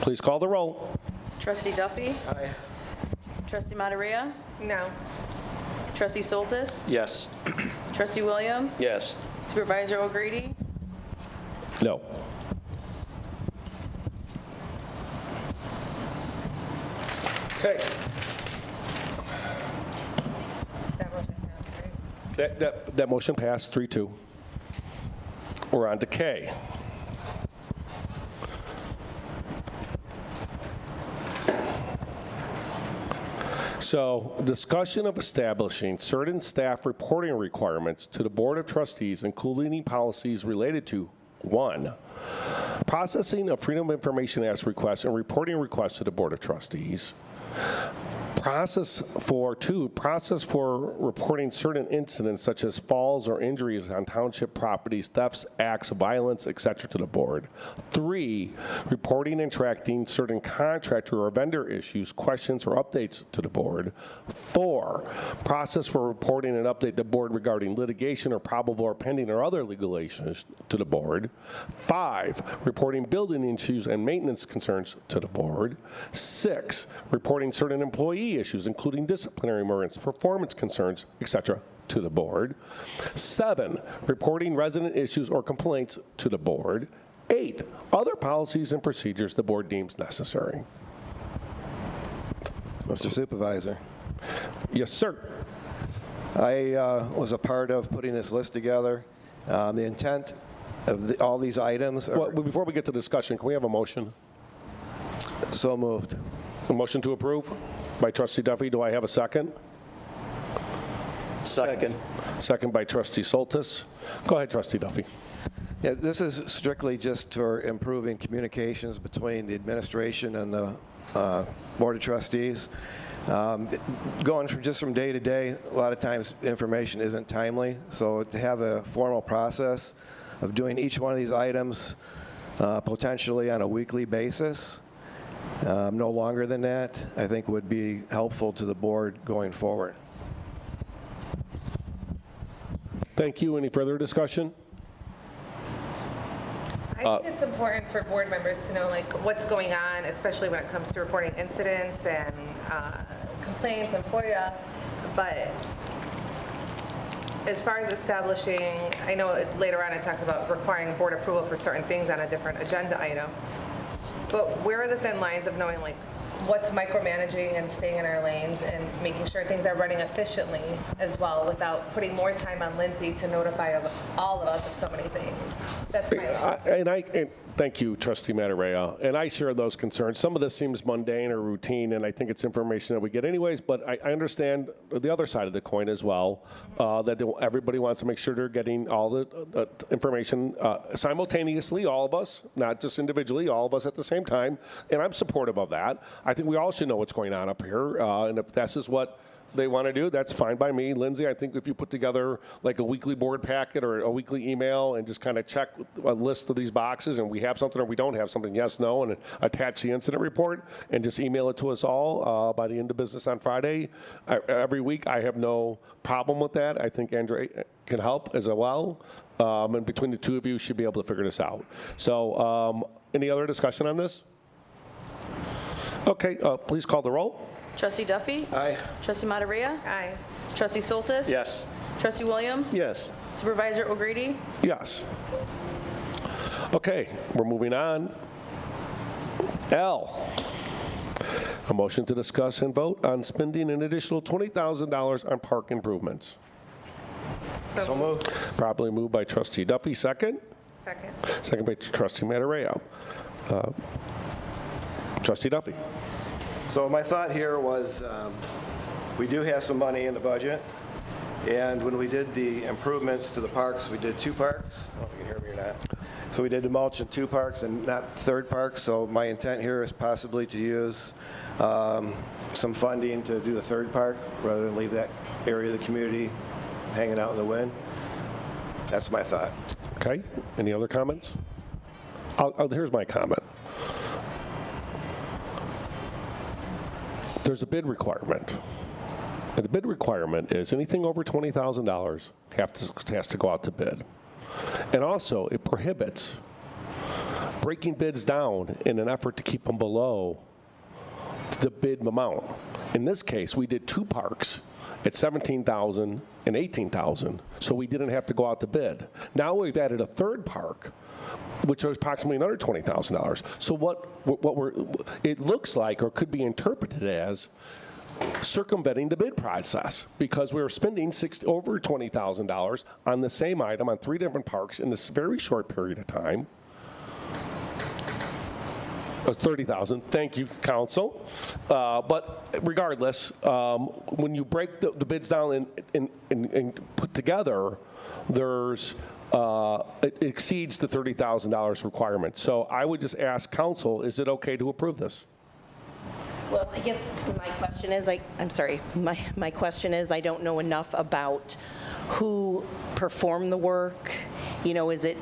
Please call the roll. Trustee Duffy? Aye. Trustee Materia? No. Trustee Soltis? Yes. Trustee Williams? Yes. Supervisor O'Grady? No. Okay. That motion passed, right? That motion passed 3-2. We're on to K. So, discussion of establishing certain staff reporting requirements to the Board of Trustees, including policies related to 1, processing of Freedom of Information Act requests and reporting requests to the Board of Trustees. Process for reporting certain incidents such as falls or injuries on township properties, thefts, acts of violence, etc. to the board. 3, reporting and tracking certain contractor or vendor issues, questions, or updates to the board. 4, process for reporting and update the board regarding litigation or probable or pending or other legal issues to the board. 5, reporting building issues and maintenance concerns to the board. 6, reporting certain employee issues, including disciplinary warrants, performance concerns, etc., to the board. 7, reporting resident issues or complaints to the board. 8, other policies and procedures the board deems necessary. Mr. Supervisor, Yes, sir. I was a part of putting this list together. The intent of all these items are Well, before we get to discussion, can we have a motion? so moved. A motion to approve by Trustee Duffy. Do I have a second? Second. Second by Trustee Soltis. Go ahead, Trustee Duffy. Yeah, this is strictly just for improving communications between the administration and the Board of Trustees. Going from day to day, a lot of times information isn't timely, so to have a formal process of doing each one of these items potentially on a weekly basis, no longer than that, I think would be helpful to the board going forward. Thank you. Any further discussion? I think it's important for board members to know what's going on, especially when it comes to reporting incidents and complaints and FOIA. But as far as establishing, I know later on it talks about requiring board approval for certain things on a different agenda item. But where are the thin lines of knowing what's micromanaging and staying in our lanes and making sure things are running efficiently as well without putting more time on Lindsay to notify of all of us of so many things. That's my And thank you, Trustee Matarea. And I share those concerns. Some of this seems mundane or routine, and I think it's information that we get anyways, but I understand the other side of the coin as well, that everybody wants to make sure they're getting all the information simultaneously, all of us, not just individually, all of us at the same time, and I'm supportive of that. I think we all should know what's going on up here, and if this is what they want to do, that's fine by me. Lindsay, I think if you put together like a weekly board packet or a weekly email and just kind of check a list of these boxes and we have something or we don't have something, yes, no, and attach the incident report and just email it to us all by the end of business on Friday. Every week, I have no problem with that. I think Andrea can help as well. And between the two of you, should be able to figure this out. So any other discussion on this? Okay, please call the roll. Trustee Duffy? Aye. Trustee Matarea? Aye. Trustee Soltis? Yes. Trustee Williams? Yes. Supervisor O'Grady? Yes. Okay, we're moving on. L, a motion to discuss and vote on spending an additional $20,000 on park improvements. So moved. Properly moved by Trustee Duffy, second. Second. Second by Trustee Matarea. Trustee Duffy. So my thought here was, we do have some money in the budget, and when we did the improvements to the parks, we did 2 parks. I don't know if you can hear me or not. So we did the mulch in 2 parks and not third parks, so my intent here is possibly to use some funding to do the third park, rather than leave that area of the community hanging out in the wind. That's my thought. Okay, any other comments? Here's my comment. There's a bid requirement. And the bid requirement is anything over $20,000 has to go out to bid. And also, it prohibits breaking bids down in an effort to keep them below the bid amount. In this case, we did 2 parks at $17,000 and $18,000, so we didn't have to go out to bid. Now we've added a third park, which is approximately another $20,000. So it looks like, or could be interpreted as, circumventing the bid process, because we were spending over $20,000 on the same item on 3 different parks in this very short period of time. $30,000. Thank you, Council. But regardless, when you break the bids down and put together, there's it exceeds the $30,000 requirement. So I would just ask Council, is it okay to approve this? Well, I guess my question is, I'm sorry, my question is, I don't know enough about who performed the work. You know, is it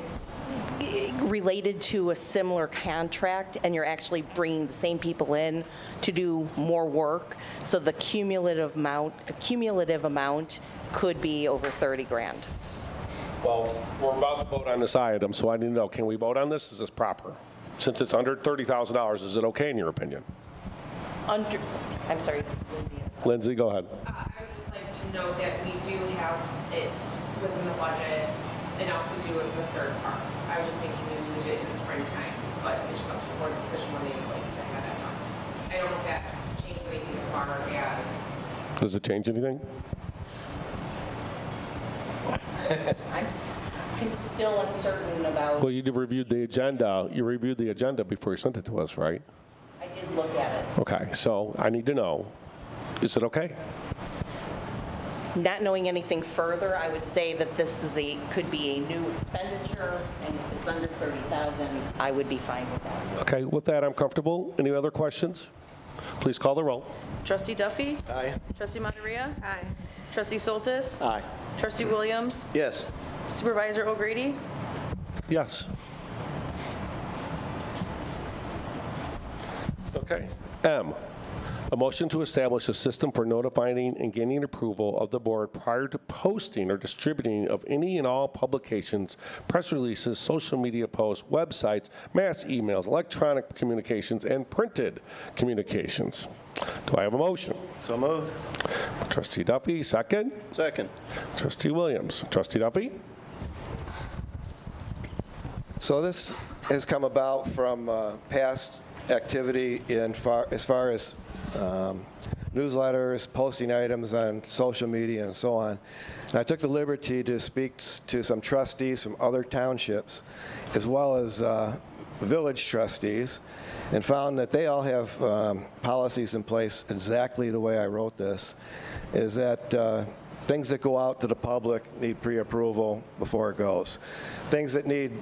related to a similar contract and you're actually bringing the same people in to do more work? So the cumulative amount could be over 30 grand. Well, we're about to vote on this item, so I need to know, can we vote on this? Is this proper? Since it's under $30,000, is it okay in your opinion? I'm sorry. Lindsay, go ahead. I would just like to know that we do have it within the budget enough to do it with the third park. I was just thinking maybe we would do it in the springtime, but it's just up to the board's decision when they would like to have that done. I don't know if that changes anything as far as. Does it change anything? I'm still uncertain about. Well, you reviewed the agenda. You reviewed the agenda before you sent it to us, right? I did look at it. Okay, so I need to know, is it okay? Not knowing anything further, I would say that this is could be a new expenditure, and if it's under 30,000, I would be fine with that. Okay, with that, I'm comfortable. Any other questions? Please call the roll. Trustee Duffy? Aye. Trustee Matarea? Aye. Trustee Soltis? Aye. Trustee Williams? Yes. Supervisor O'Grady? Yes. Okay. M, a motion to establish a system for notifying and gaining approval of the board prior to posting or distributing of any and all publications, press releases, social media posts, websites, mass emails, electronic communications, and printed communications. Do I have a motion? So moved. Trustee Duffy, second. Second. Trustee Williams. Trustee Duffy? So this has come about from past activity as far as newsletters, posting items on social media, and so on. And I took the liberty to speak to some trustees from other townships, as well as village trustees, and found that they all have policies in place exactly the way I wrote this, is that things that go out to the public need pre-approval before it goes. Things that need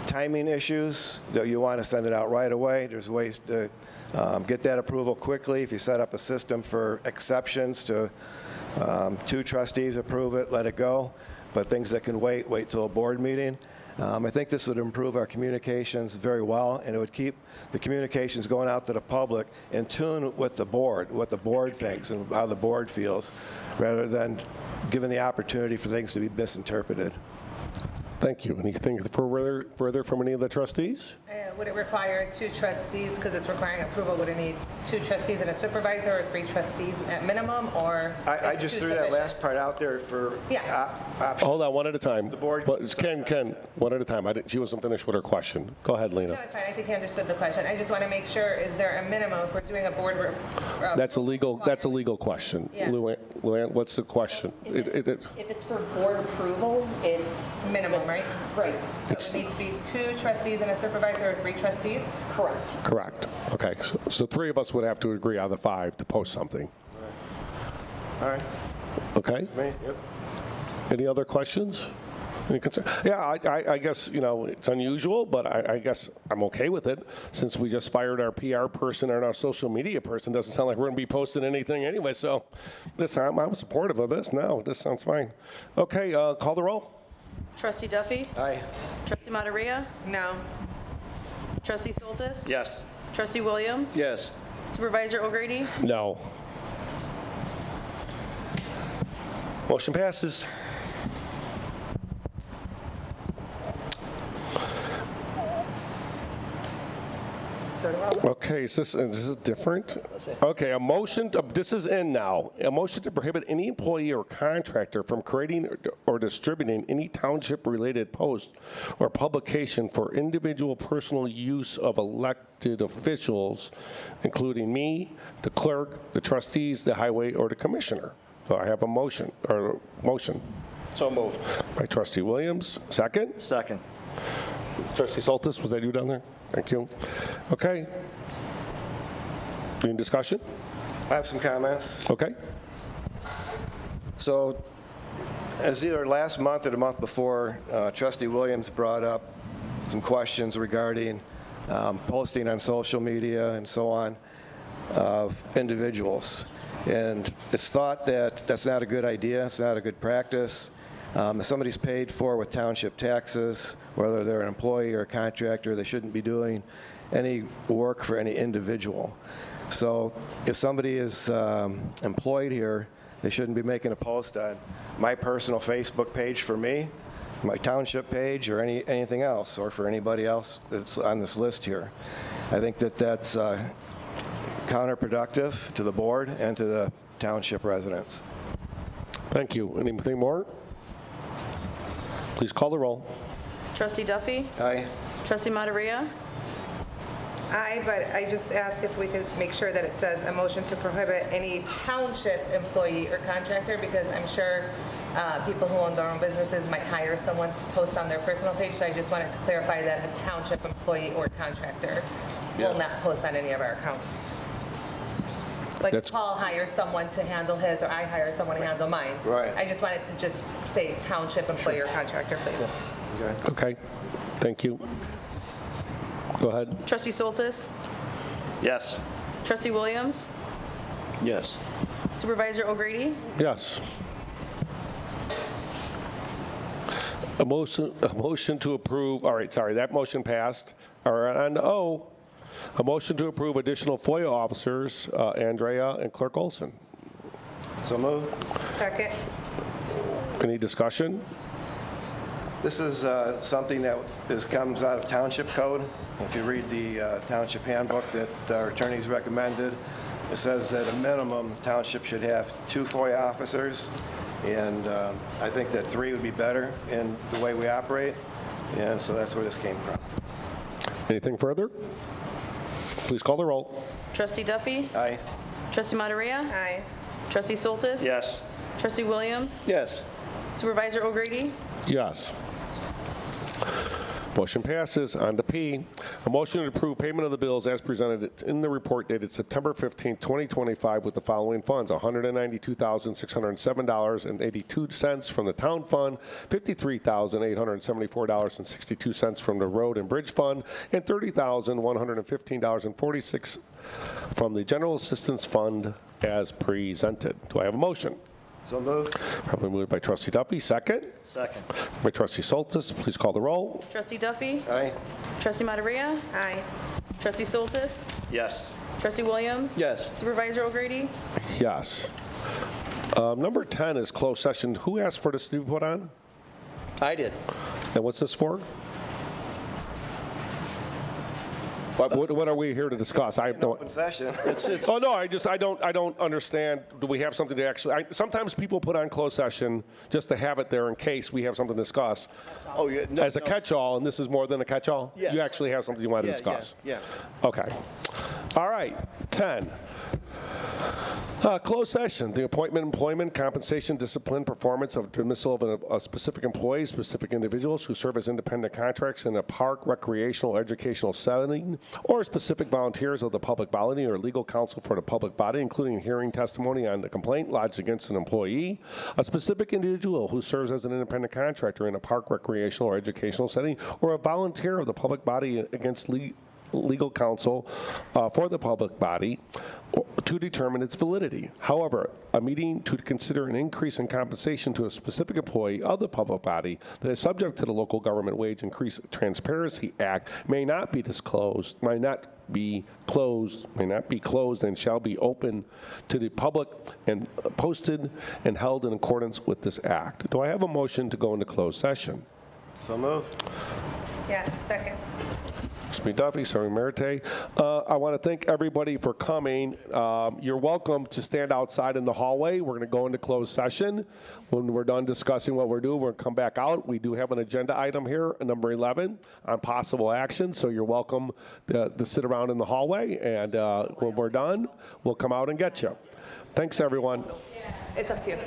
timing issues, that you want to send it out right away, there's ways to get that approval quickly. If you set up a system for exceptions to 2 trustees approve it, let it go. But things that can wait till a board meeting. I think this would improve our communications very well, and it would keep the communications going out to the public in tune with the board, what the board thinks and how the board feels, rather than giving the opportunity for things to be misinterpreted. Thank you. Anything further from any of the trustees? Would it require 2 trustees, because it's requiring approval, would it need 2 trustees and a supervisor, or 3 trustees at minimum, or? I is just 2 threw that sufficient? last part out there for Yeah. options. Hold on, one at a time. The board- Ken, one at a time. She wasn't finished with her question. Go ahead, No, Lena. it's fine, I think he understood the question. I just want to make sure, is there a minimum if we're doing a board? That's a legal question. Yeah. Luann, what's the question? If it's for board approval, it's Minimum, right? right. So it needs to be 2 trustees and a supervisor, or 3 trustees? Correct. Correct. Okay, so 3 of us would have to agree on the 5 to post something. All right. Okay? Me? Yep. Any other questions? Any concern? Yeah, I guess, it's unusual, but I guess I'm okay with it. Since we just fired our PR person and our social media person, doesn't sound like we're going to be posting anything anyway. So I'm supportive of this. No, this sounds fine. Okay, call the roll. Trustee Duffy? Aye. Trustee Materia? No. Trustee Soltis? Yes. Trustee Williams? Yes. Supervisor O'Grady? No. Motion passes. So do I. Okay, so this is different. Okay, this is in now. A motion to prohibit any employee or contractor from creating or distributing any township-related post or publication for individual personal use of elected officials, including me, the clerk, the trustees, the highway, or the commissioner. So I have a motion. So moved. By Trustee Williams. Second? Second. Trustee Soltis, was that you down there? Thank you. Okay. Any discussion? I have some comments. Okay. So, as either last month or the month before, Trustee Williams brought up some questions regarding posting on social media and so on of individuals. And it's thought that that's not a good idea, it's not a good practice. If somebody's paid for with township taxes, whether they're an employee or a contractor, they shouldn't be doing any work for any individual. So if somebody is employed here, they shouldn't be making a post on my personal Facebook page for me, my township page, or anything else, or for anybody else that's on this list here. I think that that's counterproductive to the board and to the township residents. Thank you. Anything more? Please call the roll. Trustee Duffy? Aye. Trustee Materia? Aye, but I just ask if we could make sure that it says a motion to prohibit any township employee or contractor, because I'm sure people who own their own businesses might hire someone to post on their personal page. So I just wanted to clarify that a township employee or contractor will not post on any of our accounts. Like That's- Paul hires someone to handle his, or I hire someone to handle mine. Right. I just wanted to just say township employee or contractor, please. Okay. Okay. Thank you. Go ahead. Trustee Soltis? Yes. Trustee Williams? Yes. Supervisor O'Grady? Yes. A motion to approve, all right, sorry, that motion passed. All right, on O, a motion to approve additional FOIA officers, Andrea and Clerk Olson. So moved. Second. Any discussion? This is something that comes out of Township Code. If you read the Township Handbook that our attorneys recommended, it says that a minimum township should have 2 FOIA officers, and I think that 3 would be better in the way we operate, and so that's where this came from. Anything further? Please call the roll. Trustee Duffy? Aye. Trustee Mariah? Aye. Trustee Soltis? Yes. Trustee Williams? Yes. Supervisor O'Grady? Yes. Motion passes. On to P. A motion to approve payment of the bills as presented in the report dated September 15, 2025 with the following funds: $192,607.82 from the town fund, $53,874.62 from the road and bridge fund, and $30,115.46 from the general assistance fund as presented. Do I have a motion? So moved. Probably moved by Trustee Duffy. Second? Second. By Trustee Soltis. Please call the roll. Trustee Duffy? Aye. Trustee Mariah? Aye. Trustee Soltis? Yes. Trustee Williams? Yes. Supervisor O'Grady? Yes. Number 10 is closed session. Who asked for this to be put on? I did. And what's this for? What are we here to discuss? I have no. Open session. It's Oh no! I don't understand. Do we have something to actually? Sometimes people put on closed session just to have it there in case we have something to discuss. oh yeah. No, As a no. catch-all, and this is more than a catch-all. Yes. You actually have something you want to discuss. Yeah. Okay. All right. 10. Closed session, the appointment, employment, compensation, discipline, performance of dismissal of a specific employee, specific individuals who serve as independent contractors in a park, recreational, educational setting, or specific volunteers of the public body or legal counsel for the public body, including hearing testimony on the complaint lodged against an employee, a specific individual who serves as an independent contractor in a park, recreational, or educational setting, or a volunteer of the public body against legal counsel for the public body to determine its validity. However, a meeting to consider an increase in compensation to a specific employee of the public body that is subject to the Local Government Wage Increase Transparency Act may not be disclosed, may not be closed, and shall be open to the public and posted and held in accordance with this act. Do I have a motion to go into closed session? So moved. Yes, second. Trustee Duffy, Trustee Merite. I want to thank everybody for coming. You're welcome to stand outside in the hallway. We're going to go into closed session. When we're done discussing what we're doing, we're going to come back out. We do have an agenda item here, number 11, on possible action. So you're welcome to sit around in the hallway. And when we're done, we'll come out and get you. Thanks, everyone. It's up to you.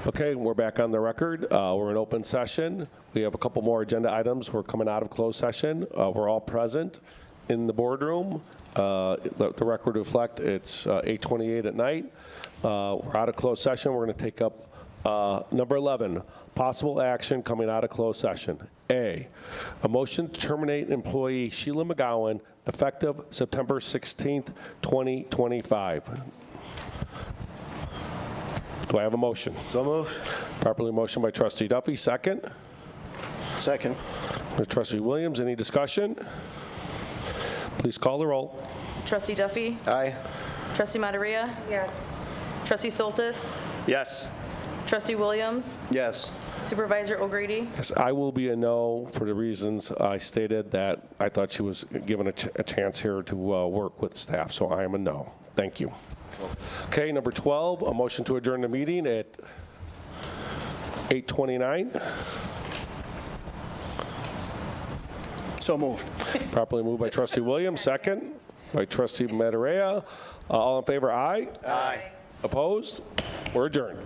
Okay, we're back on the record. We're in open session. We have a couple more agenda items. We're coming out of closed session. We're all present in the boardroom. The record reflect it's 8:28 at night. We're out of closed session. We're going to take up number 11, possible action coming out of closed session. A motion to terminate employee Sheila McGowan effective September 16th, 2025. Do I have a motion? So moved. Properly motion by trustee Duffy. Second. Second. By trustee Williams. Any discussion? Please call the roll. Trustee Duffy? Aye. Trustee Materia? Yes. Trustee Soltis? Yes. Trustee Williams? Yes. Supervisor O'Grady? Yes, I will be a no for the reasons I stated, that I thought she was given a chance here to work with staff, so I am a no. Thank you. Okay, number 12, a motion to adjourn the meeting at 8:29. So moved. Properly moved by trustee Williams, second by trustee Materia. All in favor, aye. Aye. Opposed? We're adjourned.